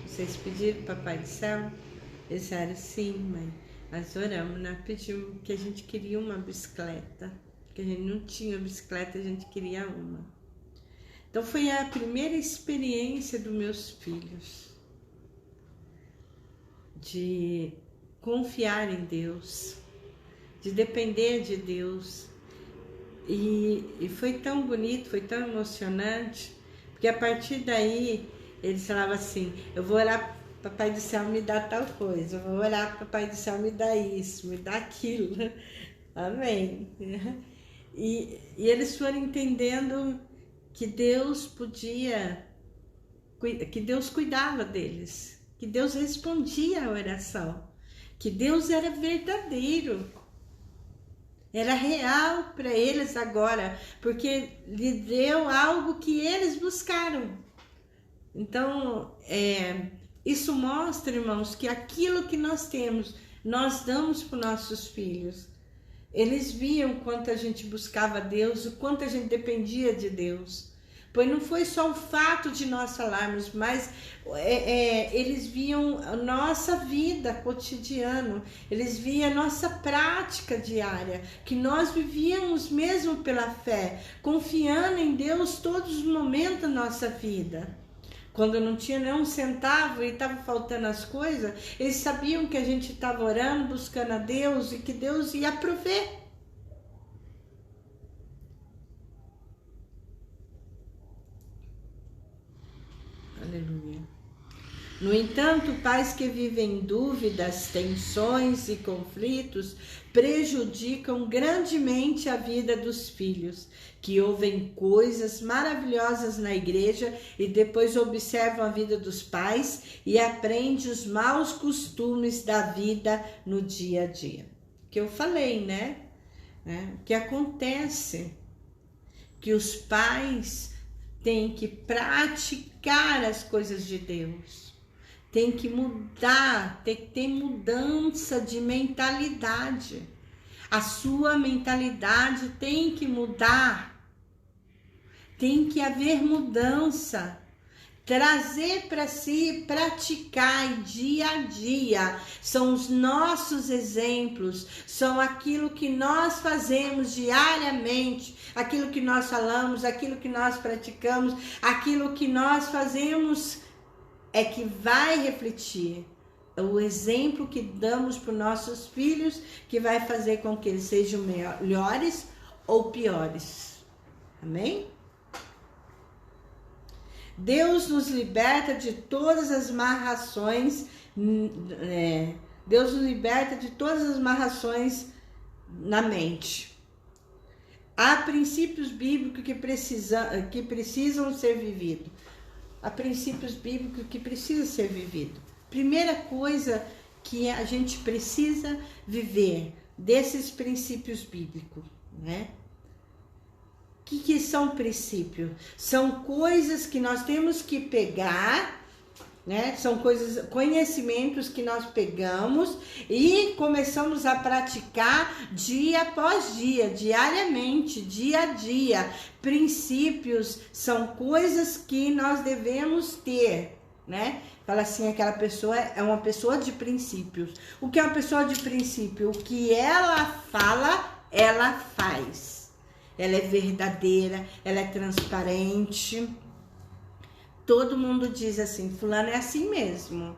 Vocês pediram Papai do Céu? Eles disseram: sim, mãe, nós oramos, nós pedimos que a gente queria uma bicicleta, que a gente não tinha bicicleta, a gente queria uma. Então foi a primeira experiência dos meus filhos de confiar em Deus, de depender de Deus. E foi tão bonito, foi tão emocionante, porque a partir daí eles falavam assim: eu vou orar, Papai do Céu me dá tal coisa, eu vou orar, Papai do Céu me dá isso, me dá aquilo. Amém. E eles foram entendendo que Deus podia, que Deus cuidava deles, que Deus respondia a oração, que Deus era verdadeiro, era real para eles agora, porque lhe deu algo que eles buscaram. Então, isso mostra, irmãos, que aquilo que nós temos, nós damos para os nossos filhos. Eles viam quanto a gente buscava Deus, o quanto a gente dependia de Deus. Pois não foi só o fato de nós falarmos, mas eles viam a nossa vida cotidiana, eles viam a nossa prática diária, que nós vivíamos mesmo pela fé, confiando em Deus todos os momentos da nossa vida. Quando não tinha nem um centavo e estava faltando as coisas, eles sabiam que a gente estava orando, buscando a Deus e que Deus ia prover. Aleluia. No entanto, pais que vivem dúvidas, tensões e conflitos prejudicam grandemente a vida dos filhos, que ouvem coisas maravilhosas na igreja e depois observam a vida dos pais e aprendem os maus costumes da vida no dia a dia. Que eu falei, né? Que acontece que os pais têm que praticar as coisas de Deus. Tem que mudar, tem que ter mudança de mentalidade. A sua mentalidade tem que mudar. Tem que haver mudança. Trazer para si, praticar dia a dia. São os nossos exemplos, são aquilo que nós fazemos diariamente, aquilo que nós falamos, aquilo que nós praticamos, aquilo que nós fazemos é que vai refletir. O exemplo que damos para os nossos filhos que vai fazer com que eles sejam melhores ou piores. Amém? Deus nos liberta de todas as amarrações, Deus nos liberta de todas as amarrações na mente. Há princípios bíblicos que precisam ser vividos. Há princípios bíblicos que precisam ser vividos. Primeira coisa que a gente precisa viver desses princípios bíblicos, né? O que são princípios? São coisas que nós temos que pegar, né? São coisas, conhecimentos que nós pegamos e começamos a praticar dia após dia, diariamente, dia a dia. Princípios são coisas que nós devemos ter, né? Fala assim, aquela pessoa é uma pessoa de princípios. O que é uma pessoa de princípio? O que ela fala, ela faz. Ela é verdadeira, ela é transparente. Todo mundo diz assim, fulano é assim mesmo.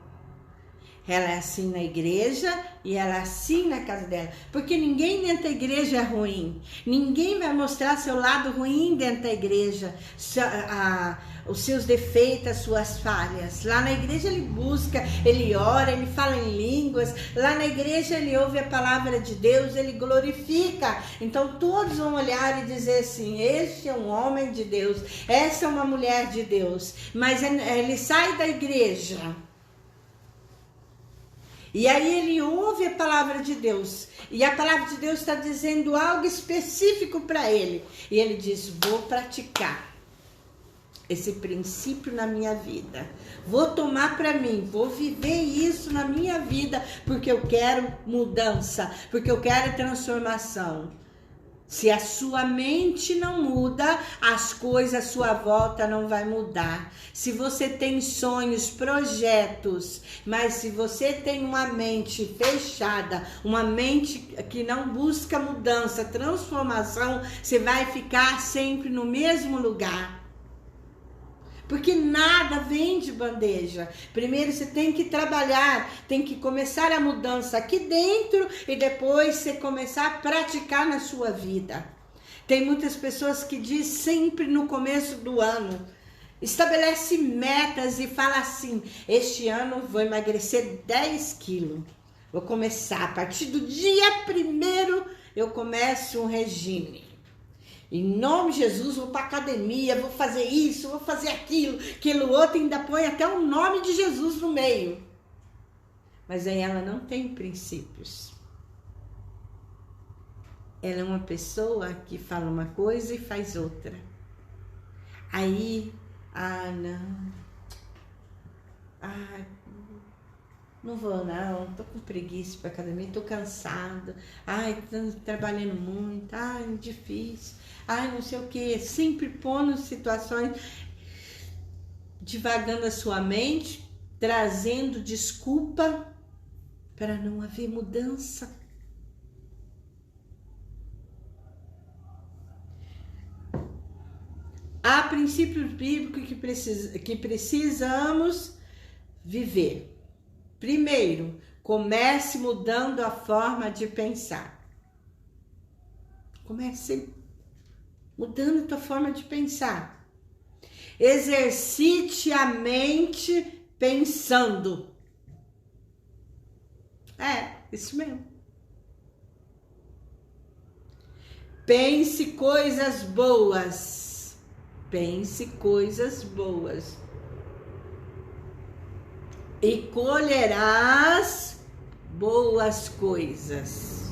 Ela é assim na igreja e ela é assim na casa dela. Porque ninguém dentro da igreja é ruim. Ninguém vai mostrar seu lado ruim dentro da igreja. Os seus defeitos, as suas falhas. Lá na igreja ele busca, ele ora, ele fala em línguas. Lá na igreja ele ouve a palavra de Deus, ele glorifica. Então todos vão olhar e dizer assim, este é um homem de Deus, essa é uma mulher de Deus. Mas ele sai da igreja. E aí ele ouve a palavra de Deus. E a palavra de Deus está dizendo algo específico para ele. E ele diz, vou praticar. esse princípio na minha vida. Vou tomar para mim, vou viver isso na minha vida, porque eu quero mudança, porque eu quero transformação. Se a sua mente não muda, as coisas à sua volta não vai mudar. Se você tem sonhos, projetos, mas se você tem uma mente fechada, uma mente que não busca mudança, transformação, você vai ficar sempre no mesmo lugar. Porque nada vem de bandeja. Primeiro você tem que trabalhar, tem que começar a mudança aqui dentro e depois você começar a praticar na sua vida. Tem muitas pessoas que dizem sempre no começo do ano, estabelece metas e fala assim, este ano vou emagrecer 10 quilos. Vou começar, a partir do dia 1º eu começo um regime. Em nome de Jesus, vou para academia, vou fazer isso, vou fazer aquilo outro, ainda põe até o nome de Jesus no meio. Mas aí ela não tem princípios. Ela é uma pessoa que fala uma coisa e faz outra. Aí, não vou não, tô com preguiça para academia, tô cansado, tô trabalhando muito, difícil, não sei o que, sempre pondo situações, divagando a sua mente, trazendo desculpa para não haver mudança. Há princípios bíblicos que precisamos viver. Primeiro, comece mudando a forma de pensar. Comece mudando a tua forma de pensar. Exercite a mente pensando. Isso mesmo. Pense coisas boas. Pense coisas boas. E colherás boas coisas.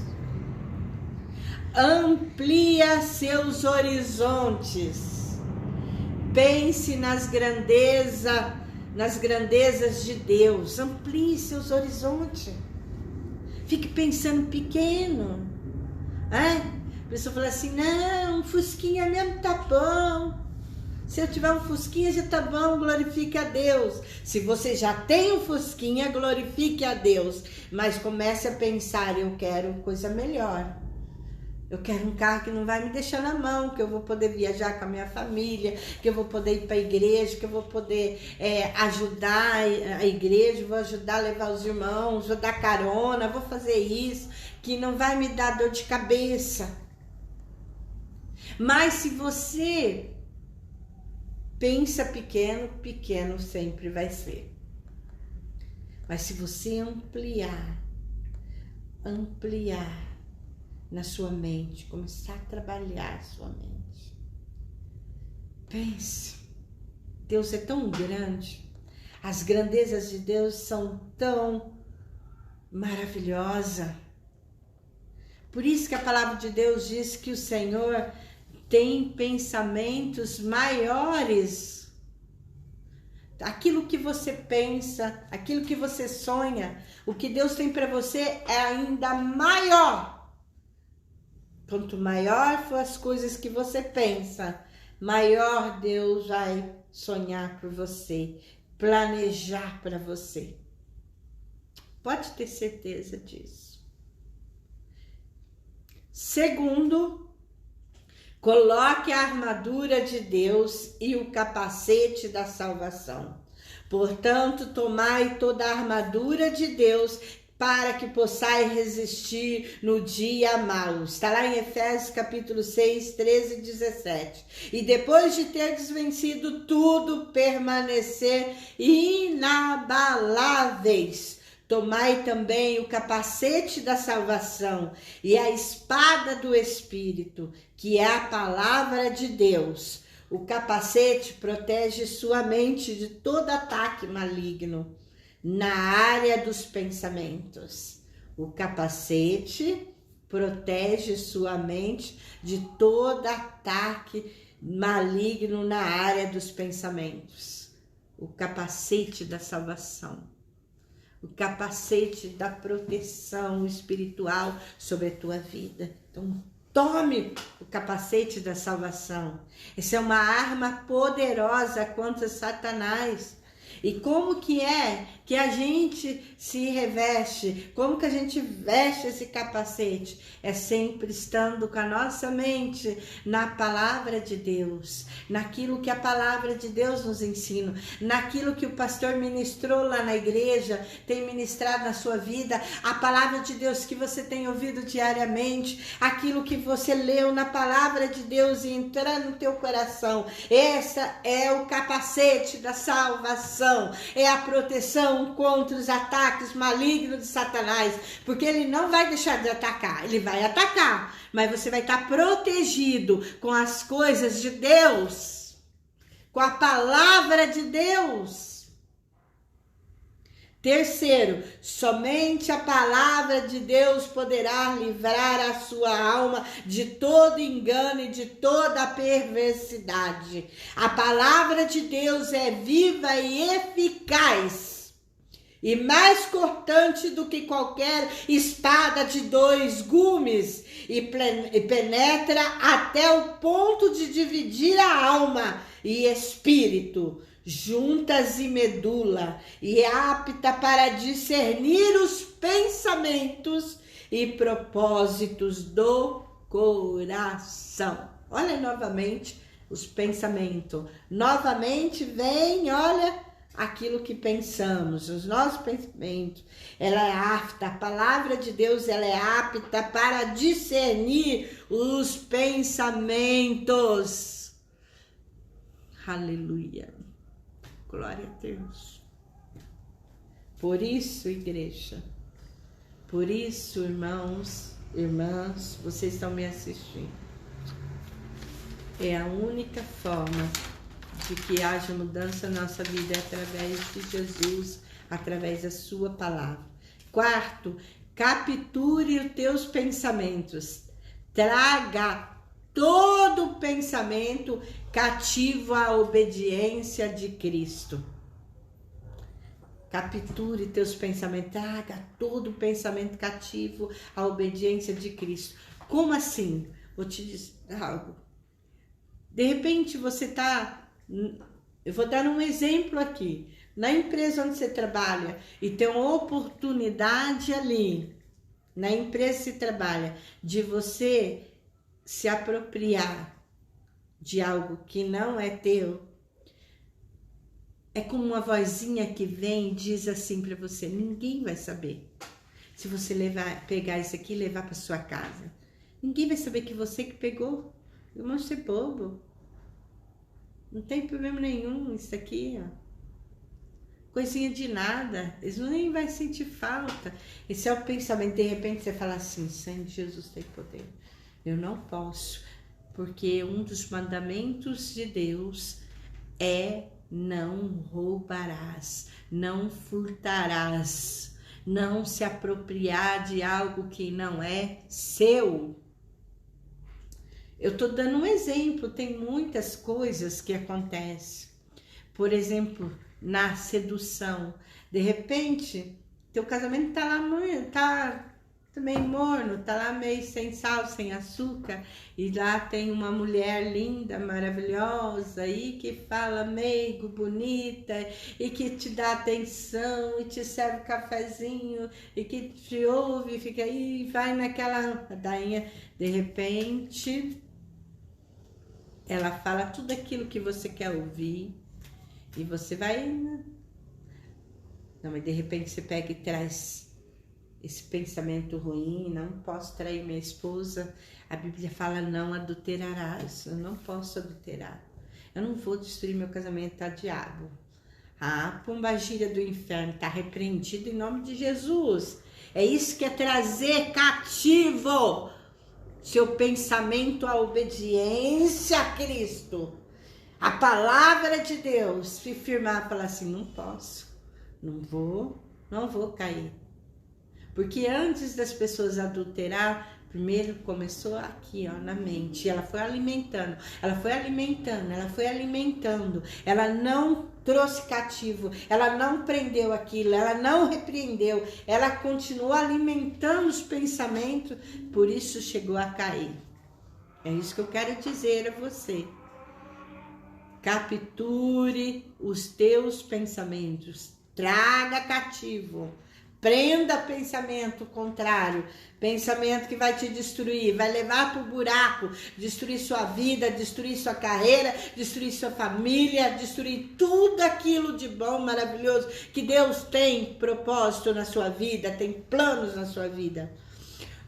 Amplia seus horizontes. Pense nas grandezas de Deus. Amplie seus horizontes. Fique pensando pequeno. A pessoa fala assim, não, um fusquinha mesmo tá bom. Se eu tiver um fusquinha já tá bom, glorifique a Deus. Se você já tem um fusquinha, glorifique a Deus. Mas comece a pensar, eu quero coisa melhor. Eu quero um carro que não vai me deixar na mão, que eu vou poder viajar com a minha família, que eu vou poder ir para a igreja, que eu vou poder ajudar a igreja, vou ajudar a levar os irmãos, vou dar carona, vou fazer isso, que não vai me dar dor de cabeça. Mas se você pensa pequeno, pequeno sempre vai ser. Mas se você ampliar na sua mente, começar a trabalhar a sua mente. Pense, Deus é tão grande, as grandezas de Deus são tão maravilhosas. Por isso que a palavra de Deus diz que o Senhor tem pensamentos maiores. Aquilo que você pensa, aquilo que você sonha, o que Deus tem para você é ainda maior. Quanto maior for as coisas que você pensa, maior Deus vai sonhar por você, planejar para você. Pode ter certeza disso. Segundo, coloque a armadura de Deus e o capacete da salvação. Portanto, tomai toda a armadura de Deus para que possais resistir no dia mau. Está lá em Efésios capítulo 6, 13 e 17. E depois de teres vencido tudo, permanecer inabaláveis. Tomai também o capacete da salvação e a espada do Espírito, que é a palavra de Deus. O capacete protege sua mente de todo ataque maligno na área dos pensamentos. O capacete protege sua mente de todo ataque maligno na área dos pensamentos. O capacete da salvação. O capacete da proteção espiritual sobre a tua vida. Então, tome o capacete da salvação. Essa é uma arma poderosa contra Satanás. E como que é que a gente se reveste? Como que a gente veste esse capacete? É sempre estando com a nossa mente na palavra de Deus, naquilo que a palavra de Deus nos ensina, naquilo que o pastor ministrou lá na igreja, tem ministrado na sua vida, a palavra de Deus que você tem ouvido diariamente, aquilo que você leu na palavra de Deus e entrar no teu coração. Essa é o capacete da salvação. É a proteção contra os ataques malignos de Satanás, porque ele não vai deixar de atacar, ele vai atacar, mas você vai estar protegido com as coisas de Deus, com a palavra de Deus. Terceiro, somente a palavra de Deus poderá livrar a sua alma de todo engano e de toda perversidade. A palavra de Deus é viva e eficaz e mais cortante do que qualquer espada de 2 gumes e penetra até o ponto de dividir a alma e espírito, juntas e medula, e é apta para discernir os pensamentos e propósitos do coração. Olha novamente os pensamentos. Novamente vem, olha aquilo que pensamos, os nossos pensamentos. Ela é apta, a palavra de Deus, ela é apta para discernir os pensamentos. Aleluia. Glória a Deus. Por isso, igreja, por isso, irmãos, irmãs, vocês estão me assistindo. É a única forma de que haja mudança na nossa vida é através de Jesus, através da sua palavra. Quarto, capture os teus pensamentos. Traga todo pensamento cativo à obediência de Cristo. Capture teus pensamentos, traga todo pensamento cativo à obediência de Cristo. Como assim? Vou te dizer algo. De repente você está... Eu vou dar um exemplo aqui. Na empresa onde você trabalha e tem uma oportunidade ali, na empresa que você trabalha, de você se apropriar de algo que não é teu, é como uma vozinha que vem e diz assim para você: ninguém vai saber. Se você pegar isso aqui e levar para sua casa, ninguém vai saber que você que pegou. Irmão, você é bobo. Não tem problema nenhum isso aqui, ó. Coisinha de nada. Eles nem vão sentir falta. Esse é o pensamento. De repente você fala assim: sangue de Jesus tem poder. Eu não posso. Porque um dos mandamentos de Deus é: não roubarás, não furtarás, não se apropriar de algo que não é seu. Eu estou dando um exemplo, tem muitas coisas que acontecem. Por exemplo, na sedução. De repente, teu casamento está lá, tá meio morno, tá lá meio sem sal, sem açúcar, e lá tem uma mulher linda, maravilhosa, e que fala meigo, bonita, e que te dá atenção, e te serve cafezinho, e que te ouve, fica aí, vai naquela ladainha. De repente, ela fala tudo aquilo que você quer ouvir, e você vai... Não, mas de repente você pega e traz esse pensamento ruim: não posso trair minha esposa. A Bíblia fala: não adulterarás. Eu não posso adulterar. Eu não vou destruir meu casamento, tá, diabo? A pombagira do inferno tá repreendido em nome de Jesus. É isso que é trazer cativo seu pensamento à obediência a Cristo. A palavra de Deus, se firmar, falar assim: não posso, não vou cair. Porque antes das pessoas adulterar, Primeiro começou aqui, ó, na mente. Ela foi alimentando, ela foi alimentando, ela foi alimentando. Ela não trouxe cativo, ela não prendeu aquilo, ela não repreendeu. Ela continuou alimentando os pensamentos, por isso chegou a cair. É isso que eu quero dizer a você. Capture os teus pensamentos, traga cativo. Prenda pensamento contrário, pensamento que vai te destruir, vai levar para o buraco, destruir sua vida, destruir sua carreira, destruir sua família, destruir tudo aquilo de bom, maravilhoso, que Deus tem propósito na sua vida, tem planos na sua vida.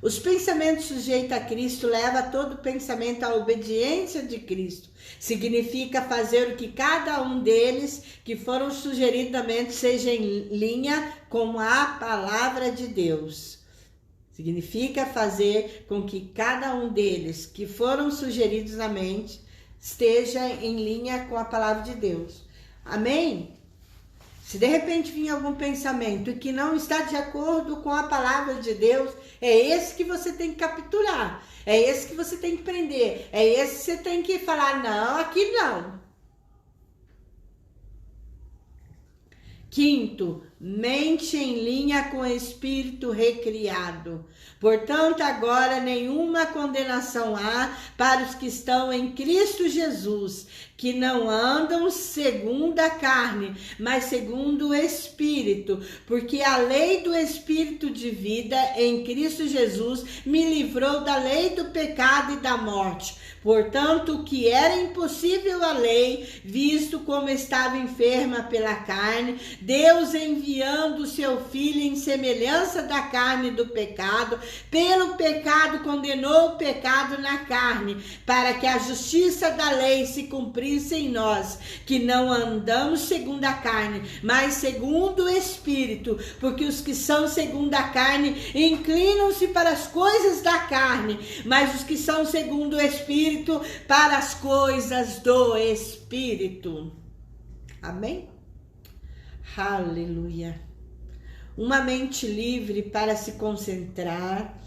Os pensamentos sujeitos a Cristo levam todo pensamento à obediência de Cristo. Significa fazer o que cada um deles que foram sugeridos na mente seja em linha com a palavra de Deus. Significa fazer com que cada um deles que foram sugeridos na mente esteja em linha com a palavra de Deus. Amém? Se de repente vir algum pensamento que não está de acordo com a palavra de Deus, é esse que você tem que capturar, é esse que você tem que prender, é esse que você tem que falar, não, aqui não. Quinto, mente em linha com o espírito recriado. Portanto, agora nenhuma condenação há para os que estão em Cristo Jesus, que não andam segundo a carne, mas segundo o Espírito, porque a lei do Espírito de vida em Cristo Jesus me livrou da lei do pecado e da morte. Portanto, o que era impossível à lei, visto como estava enferma pela carne, Deus enviando o seu Filho em semelhança da carne do pecado, pelo pecado condenou o pecado na carne, para que a justiça da lei se cumprisse em nós, que não andamos segundo a carne, mas segundo o Espírito, porque os que são segundo a carne inclinam-se para as coisas da carne, mas os que são segundo o Espírito para as coisas do Espírito. Amém? Aleluia. Uma mente livre para se concentrar.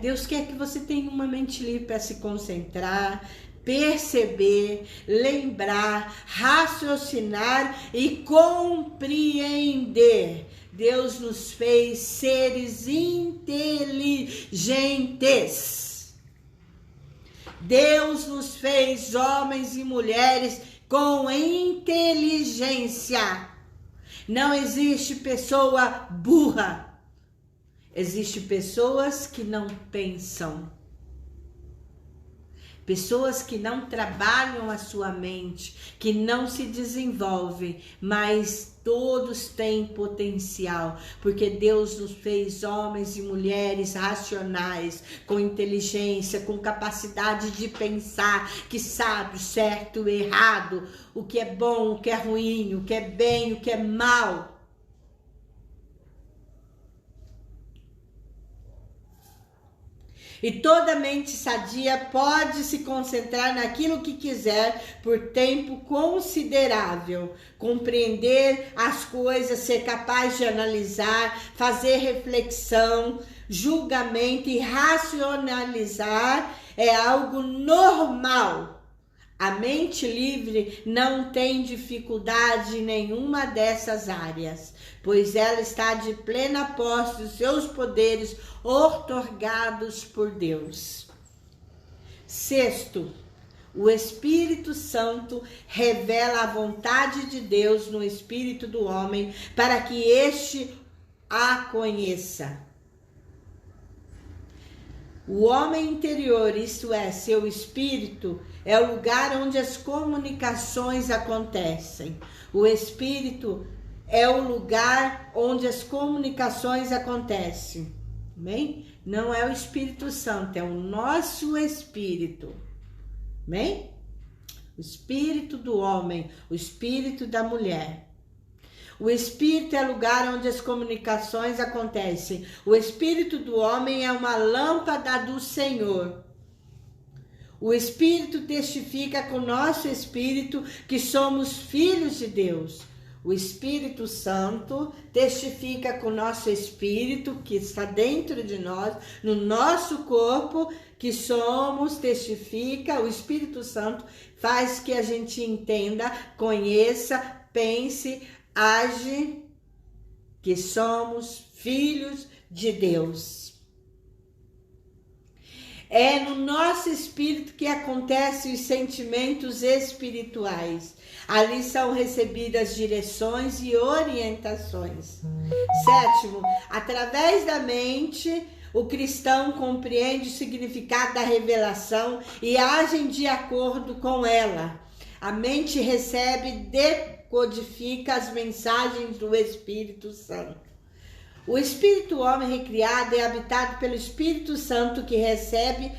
Deus quer que você tenha uma mente livre para se concentrar, perceber, lembrar, raciocinar e compreender. Deus nos fez seres inteligentes. Deus nos fez homens e mulheres com inteligência. Não existe pessoa burra. Existem pessoas que não pensam. Pessoas que não trabalham a sua mente, que não se desenvolvem, mas todos têm potencial, porque Deus nos fez homens e mulheres racionais, com inteligência, com capacidade de pensar, que sabe o certo e o errado, o que é bom, o que é ruim, o que é bem, o que é mal. E toda mente sadia pode se concentrar naquilo que quiser por tempo considerável, compreender as coisas, ser capaz de analisar, fazer reflexão, julgamento e racionalizar é algo normal. A mente livre não tem dificuldade em nenhuma dessas áreas, pois ela está de plena posse dos seus poderes outorgados por Deus. Sexto, o Espírito Santo revela a vontade de Deus no espírito do homem para que este a conheça. O homem interior, isto é, seu espírito, é o lugar onde as comunicações acontecem. O espírito é o lugar onde as comunicações acontecem. Amém? Não é o Espírito Santo, é o nosso espírito. Amém? O espírito do homem, o espírito da mulher. O espírito é o lugar onde as comunicações acontecem. O espírito do homem é uma lâmpada do Senhor. O espírito testifica com o nosso espírito que somos filhos de Deus. O Espírito Santo testifica com o nosso espírito que está dentro de nós, no nosso corpo, que somos, testifica. O Espírito Santo faz que a gente entenda, conheça, pense, age, que somos filhos de Deus. É no nosso espírito que acontecem os sentimentos espirituais. Ali são recebidas direções e orientações. Sétimo, através da mente, o cristão compreende o significado da revelação e age de acordo com ela. A mente recebe e decodifica as mensagens do Espírito Santo. O espírito homem recriado é habitado pelo Espírito Santo, que recebe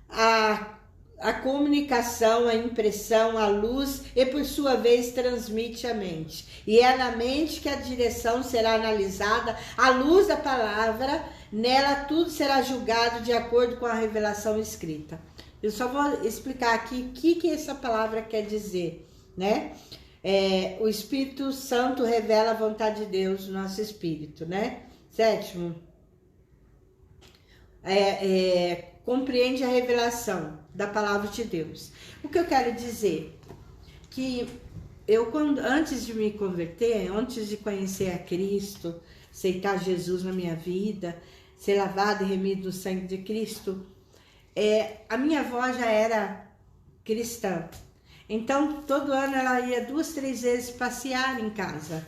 a comunicação, a impressão, a luz e por sua vez transmite à mente. E é na mente que a direção será analisada à luz da palavra, nela tudo será julgado de acordo com a revelação escrita. Eu só vou explicar aqui o que essa palavra quer dizer, né? O Espírito Santo revela a vontade de Deus no nosso espírito, né? Sétimo, compreende a revelação da palavra de Deus. O que eu quero dizer? Que eu, antes de me converter, antes de conhecer a Cristo, aceitar Jesus na minha vida, ser lavado e remido no sangue de Cristo, a minha avó já era cristã. Então, todo ano ela ia 2, 3 vezes passear em casa.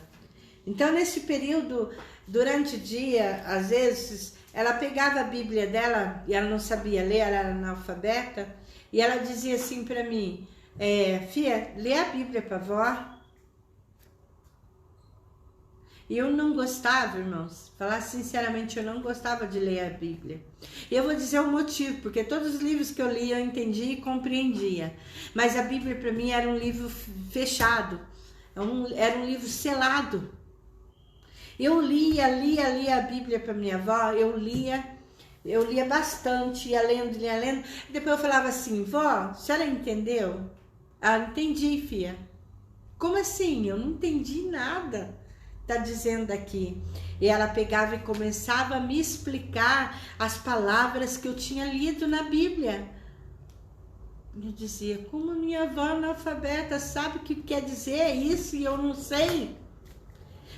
Então, nesse período, durante o dia, às vezes, ela pegava a Bíblia dela, e ela não sabia ler, ela era analfabeta, e ela dizia assim para mim, filha, lê a Bíblia para vó. E eu não gostava, irmãos, falar sinceramente, eu não gostava de ler a Bíblia. E eu vou dizer o motivo, porque todos os livros que eu li eu entendia e compreendia. Mas a Bíblia para mim era um livro fechado, era um livro selado. Eu lia a Bíblia para minha avó, eu lia bastante, ia lendo. Depois eu falava assim, vó, a senhora entendeu? Ah, entendi, filha. Como assim? Eu não entendi nada. Tá dizendo aqui. E ela pegava e começava a me explicar as palavras que eu tinha lido na Bíblia. Eu dizia, como a minha avó analfabeta sabe o que quer dizer isso e eu não sei?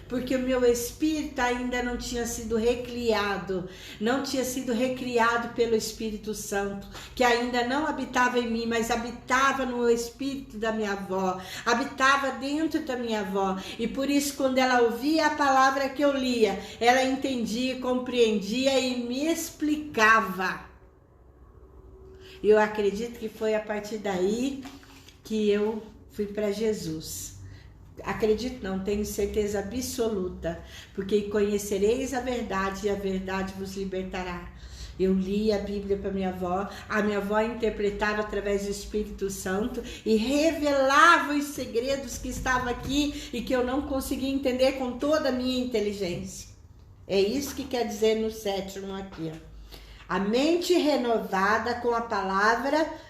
Porque o meu espírito ainda não tinha sido recriado, não tinha sido recriado pelo Espírito Santo, que ainda não habitava em mim, mas habitava no espírito da minha avó, habitava dentro da minha avó, e por isso quando ela ouvia a palavra que eu lia, ela entendia, compreendia e me explicava. Eu acredito que foi a partir daí que eu fui para Jesus. Acredito não, tenho certeza absoluta, porque conhecereis a verdade e a verdade vos libertará. Eu li a Bíblia para minha avó interpretava através do Espírito Santo e revelava os segredos que estavam aqui e que eu não conseguia entender com toda a minha inteligência. É isso que quer dizer no 7º aqui, ó. A mente renovada com a palavra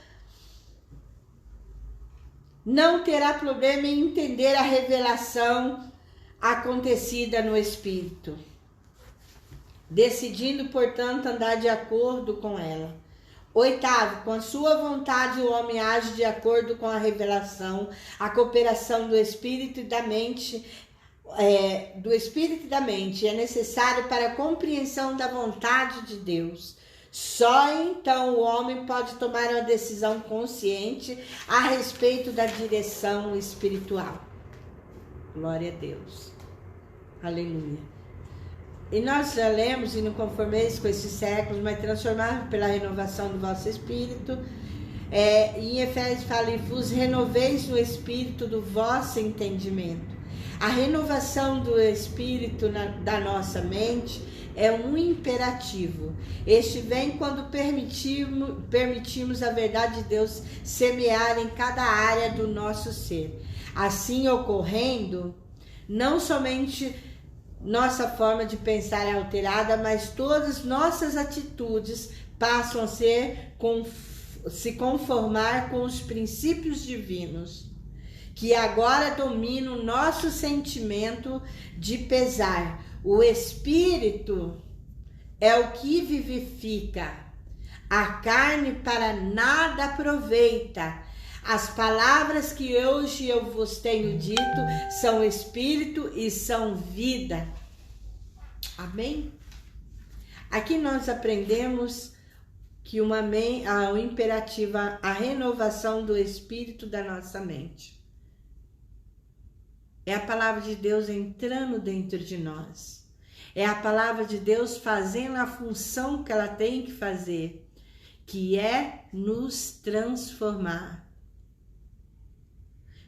não terá problema em entender a revelação acontecida no Espírito, decidindo, portanto, andar de acordo com ela. 8º, com a sua vontade o homem age de acordo com a revelação, a cooperação do Espírito e da mente, é necessário para a compreensão da vontade de Deus. Só então o homem pode tomar uma decisão consciente a respeito da direção espiritual. Glória a Deus. Aleluia. E nós já lemos, e não conformeis com esses séculos, mas transformados pela renovação do vosso espírito. Em Efésios fala, e vos renoveis no espírito do vosso entendimento. A renovação do espírito da nossa mente é um imperativo. Este vem quando permitimos a verdade de Deus semear em cada área do nosso ser. Assim ocorrendo, não somente nossa forma de pensar é alterada, mas todas nossas atitudes passam a se conformar com os princípios divinos. que agora domina o nosso sentimento de pesar. O Espírito é o que vivifica. A carne para nada aproveita. As palavras que hoje eu vos tenho dito são Espírito e são vida. Amém? Aqui nós aprendemos que o imperativo, a renovação do Espírito da nossa mente. É a palavra de Deus entrando dentro de nós. É a palavra de Deus fazendo a função que ela tem que fazer, que é nos transformar.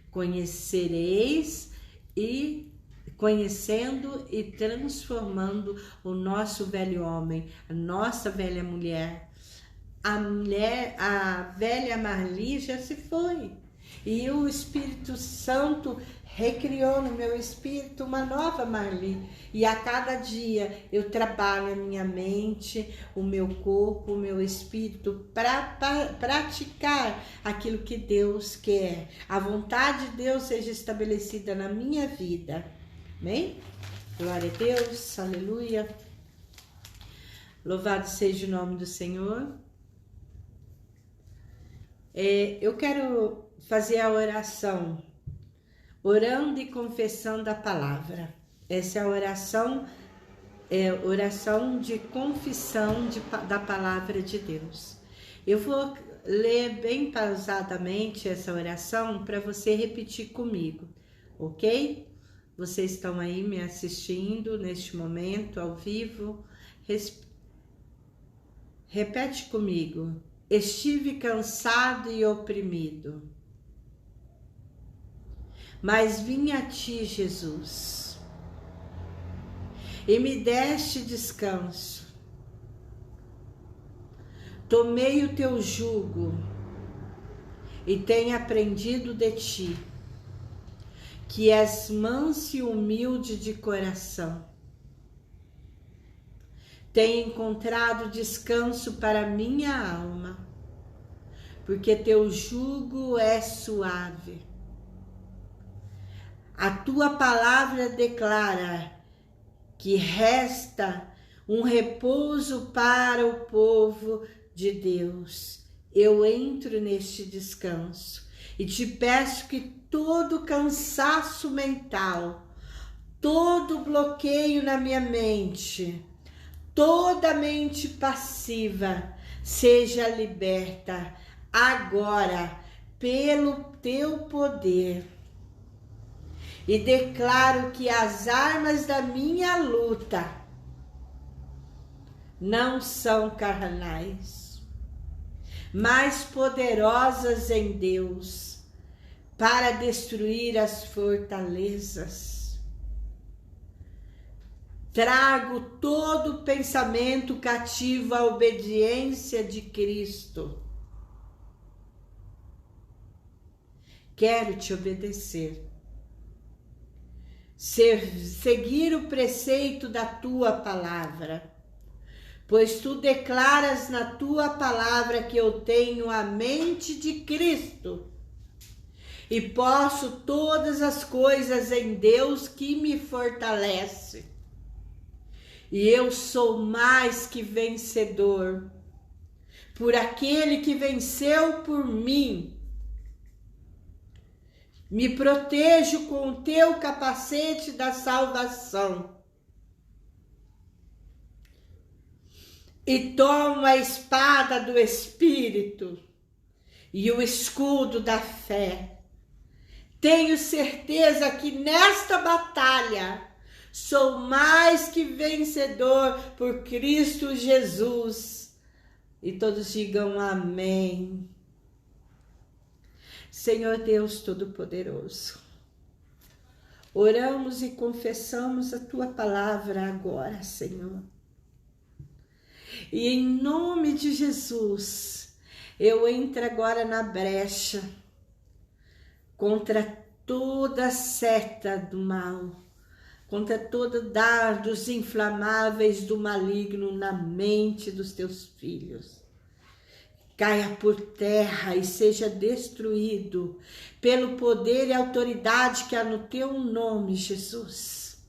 Conhecendo e transformando o nosso velho homem, a nossa velha mulher. A velha Marli já se foi. E o Espírito Santo recriou no meu espírito uma nova Marli. E a cada dia eu trabalho a minha mente, o meu corpo, o meu espírito para praticar aquilo que Deus quer. A vontade de Deus seja estabelecida na minha vida. Amém? Glória a Deus, aleluia. Louvado seja o nome do Senhor. Eu quero fazer a oração, orando e confessando a palavra. Essa é a oração de confissão da palavra de Deus. Eu vou ler bem pausadamente essa oração para você repetir comigo, ok? Vocês estão aí me assistindo neste momento, ao vivo. Repete comigo. Estive cansado e oprimido, mas vim a ti, Jesus, e me deste descanso. Tomei o teu jugo e tenho aprendido de ti, que és manso e humilde de coração. Tenho encontrado descanso para minha alma, porque teu jugo é suave. A tua palavra declara que resta um repouso para o povo de Deus. Eu entro neste descanso e te peço que todo cansaço mental, todo bloqueio na minha mente, toda mente passiva seja liberta agora pelo teu poder. E declaro que as armas da minha luta não são carnais, mas poderosas em Deus para destruir as fortalezas. Trago todo pensamento cativo à obediência de Cristo. Quero te obedecer. Seguir o preceito da tua palavra, pois tu declaras na tua palavra que eu tenho a mente de Cristo e posso todas as coisas em Deus que me fortalece. E eu sou mais que vencedor por aquele que venceu por mim. Me protejo com o teu capacete da salvação e tomo a espada do Espírito e o escudo da fé. Tenho certeza que nesta batalha sou mais que vencedor por Cristo Jesus. E todos digam amém. Senhor Deus Todo-Poderoso, oramos e confessamos a tua palavra agora, Senhor. E em nome de Jesus, eu entro agora na brecha contra toda seta do mal, contra todo dardos inflamáveis do maligno na mente dos teus filhos. caia por terra e seja destruído pelo poder e autoridade que há no teu nome, Jesus.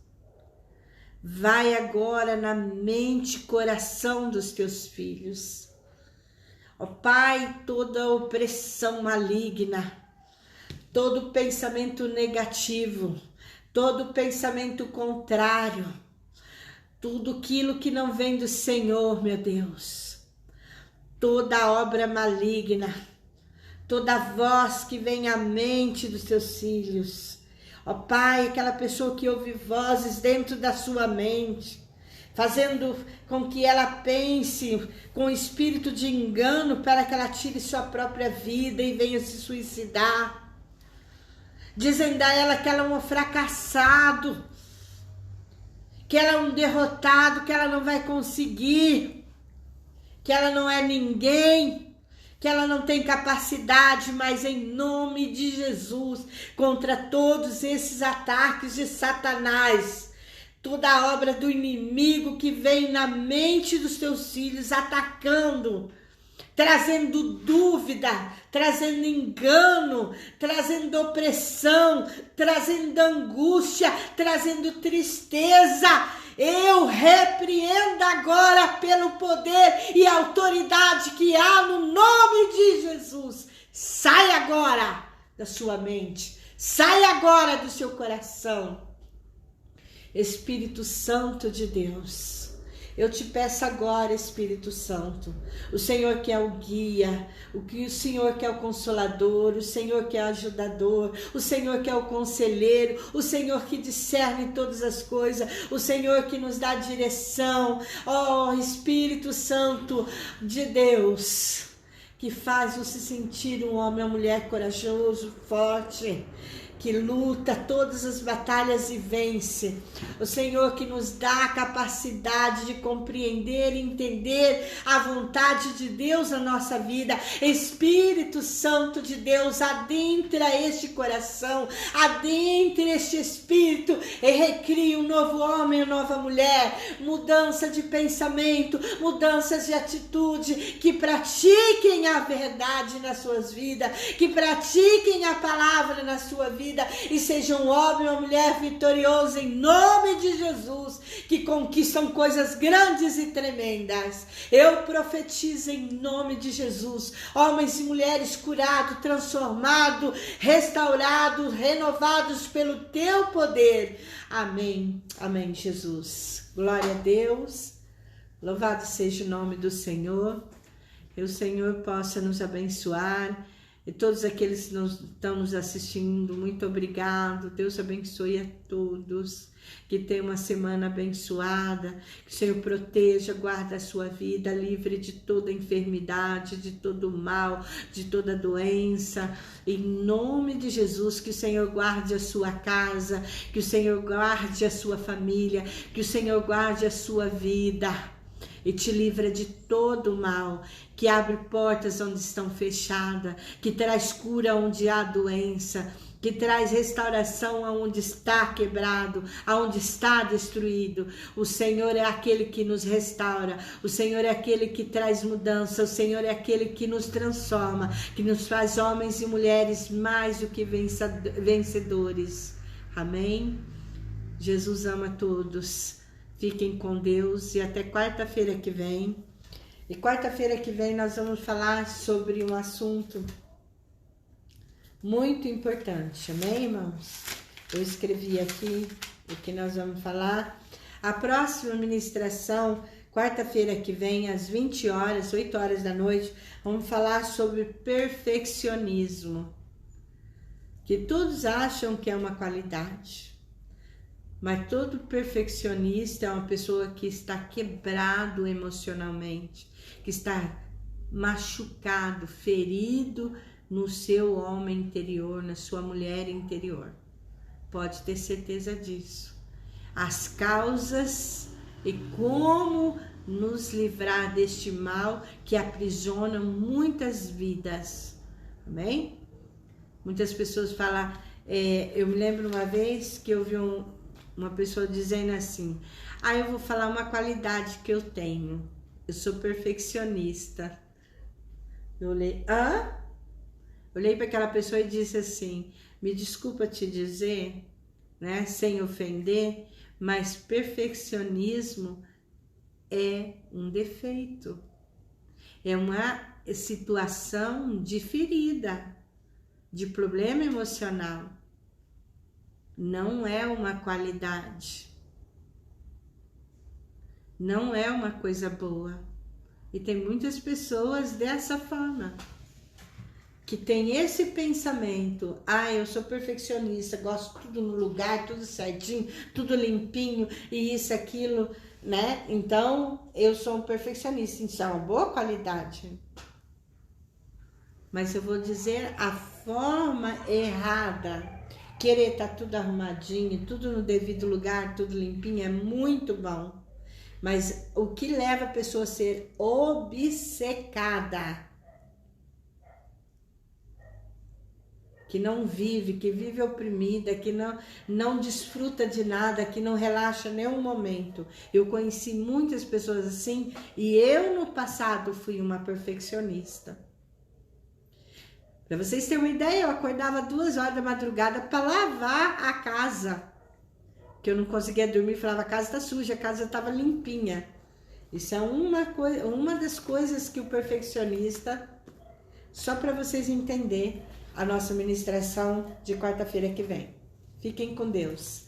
Vai agora na mente e coração dos teus filhos. Ó Pai, toda opressão maligna, todo pensamento negativo, todo pensamento contrário, tudo aquilo que não vem do Senhor, meu Deus, toda obra maligna, toda voz que vem à mente dos teus filhos, ó Pai, aquela pessoa que ouve vozes dentro da sua mente, fazendo com que ela pense com espírito de engano para que ela tire sua própria vida e venha se suicidar, dizendo a ela que ela é um fracassado, que ela é um derrotado, que ela não vai conseguir, que ela não é ninguém, que ela não tem capacidade, mas em nome de Jesus, contra todos esses ataques de Satanás, toda a obra do inimigo que vem na mente dos teus filhos, atacando, trazendo dúvida, trazendo engano, trazendo opressão, trazendo angústia, trazendo tristeza, eu repreendo agora pelo poder e autoridade que há no nome de Jesus. Sai agora da sua mente, sai agora do seu coração. Espírito Santo de Deus, eu te peço agora, Espírito Santo, o Senhor que é o guia, o Senhor que é o consolador, o Senhor que é o ajudador, o Senhor que é o conselheiro, o Senhor que discerne todas as coisas, o Senhor que nos dá direção, ó Espírito Santo de Deus, que faz você sentir um homem ou mulher corajoso, forte, que luta todas as batalhas e vence. O Senhor que nos dá a capacidade de compreender e entender a vontade de Deus na nossa vida. Espírito Santo de Deus, adentra este coração, adentra este espírito e recrie um novo homem, uma nova mulher, mudança de pensamento, mudanças de atitude, que pratiquem a verdade nas suas vidas, que pratiquem a palavra na sua vida, e sejam um homem ou mulher vitorioso em nome de Jesus, que conquistam coisas grandes e tremendas. Eu profetizo em nome de Jesus, homens e mulheres curados, transformados, restaurados, renovados pelo teu poder. Amém, amém, Jesus. Glória a Deus, louvado seja o nome do Senhor, que o Senhor possa nos abençoar. E todos aqueles que estão nos assistindo, muito obrigado. Deus abençoe a todos. Que tenha uma semana abençoada. Que o Senhor proteja, guarde a sua vida, livre de toda enfermidade, de todo mal, de toda doença. Em nome de Jesus, que o Senhor guarde a sua casa, que o Senhor guarde a sua família, que o Senhor guarde a sua vida e te livra de todo o mal, que abre portas onde estão fechadas, que traz cura onde há doença, que traz restauração aonde está quebrado, aonde está destruído. O Senhor é aquele que nos restaura, o Senhor é aquele que traz mudança, o Senhor é aquele que nos transforma, que nos faz homens e mulheres mais do que vencedores. Amém? Jesus ama todos. Fiquem com Deus e até quarta-feira que vem. E quarta-feira que vem nós vamos falar sobre um assunto muito importante. Amém, irmãos? Eu escrevi aqui o que nós vamos falar. A próxima ministração, quarta-feira que vem, às 20 horas, 8 horas da noite, vamos falar sobre perfeccionismo. Que todos acham que é uma qualidade. Mas todo perfeccionista é uma pessoa que está quebrado emocionalmente, que está machucado, ferido no seu homem interior, na sua mulher interior. Pode ter certeza disso. As causas e como nos livrar deste mal que aprisiona muitas vidas. Amém? Muitas pessoas falam... eu me lembro uma vez que eu vi uma pessoa dizendo assim: eu vou falar uma qualidade que eu tenho, eu sou perfeccionista. Eu olhei, hã? Olhei para aquela pessoa e disse assim, me desculpa te dizer, né, sem ofender, mas perfeccionismo é um defeito. É uma situação de ferida, de problema emocional. Não é uma qualidade. Não é uma coisa boa. E tem muitas pessoas dessa forma, que tem esse pensamento, eu sou perfeccionista, gosto tudo no lugar, tudo certinho, tudo limpinho, e isso, aquilo, né? Então, eu sou um perfeccionista, isso é uma boa qualidade. Mas eu vou dizer a forma errada. Querer estar tudo arrumadinho, tudo no devido lugar, tudo limpinho, é muito bom. Mas o que leva a pessoa a ser obcecada, que não vive, que vive oprimida, que não desfruta de nada, que não relaxa nenhum momento. Eu conheci muitas pessoas assim e eu no passado fui uma perfeccionista. Para vocês terem uma ideia, eu acordava 2 horas da madrugada para lavar a casa, que eu não conseguia dormir, falava, a casa está suja, a casa estava limpinha. Isso é uma das coisas que o perfeccionista, só para vocês entenderem a nossa ministração de quarta-feira que vem. Fiquem com Deus.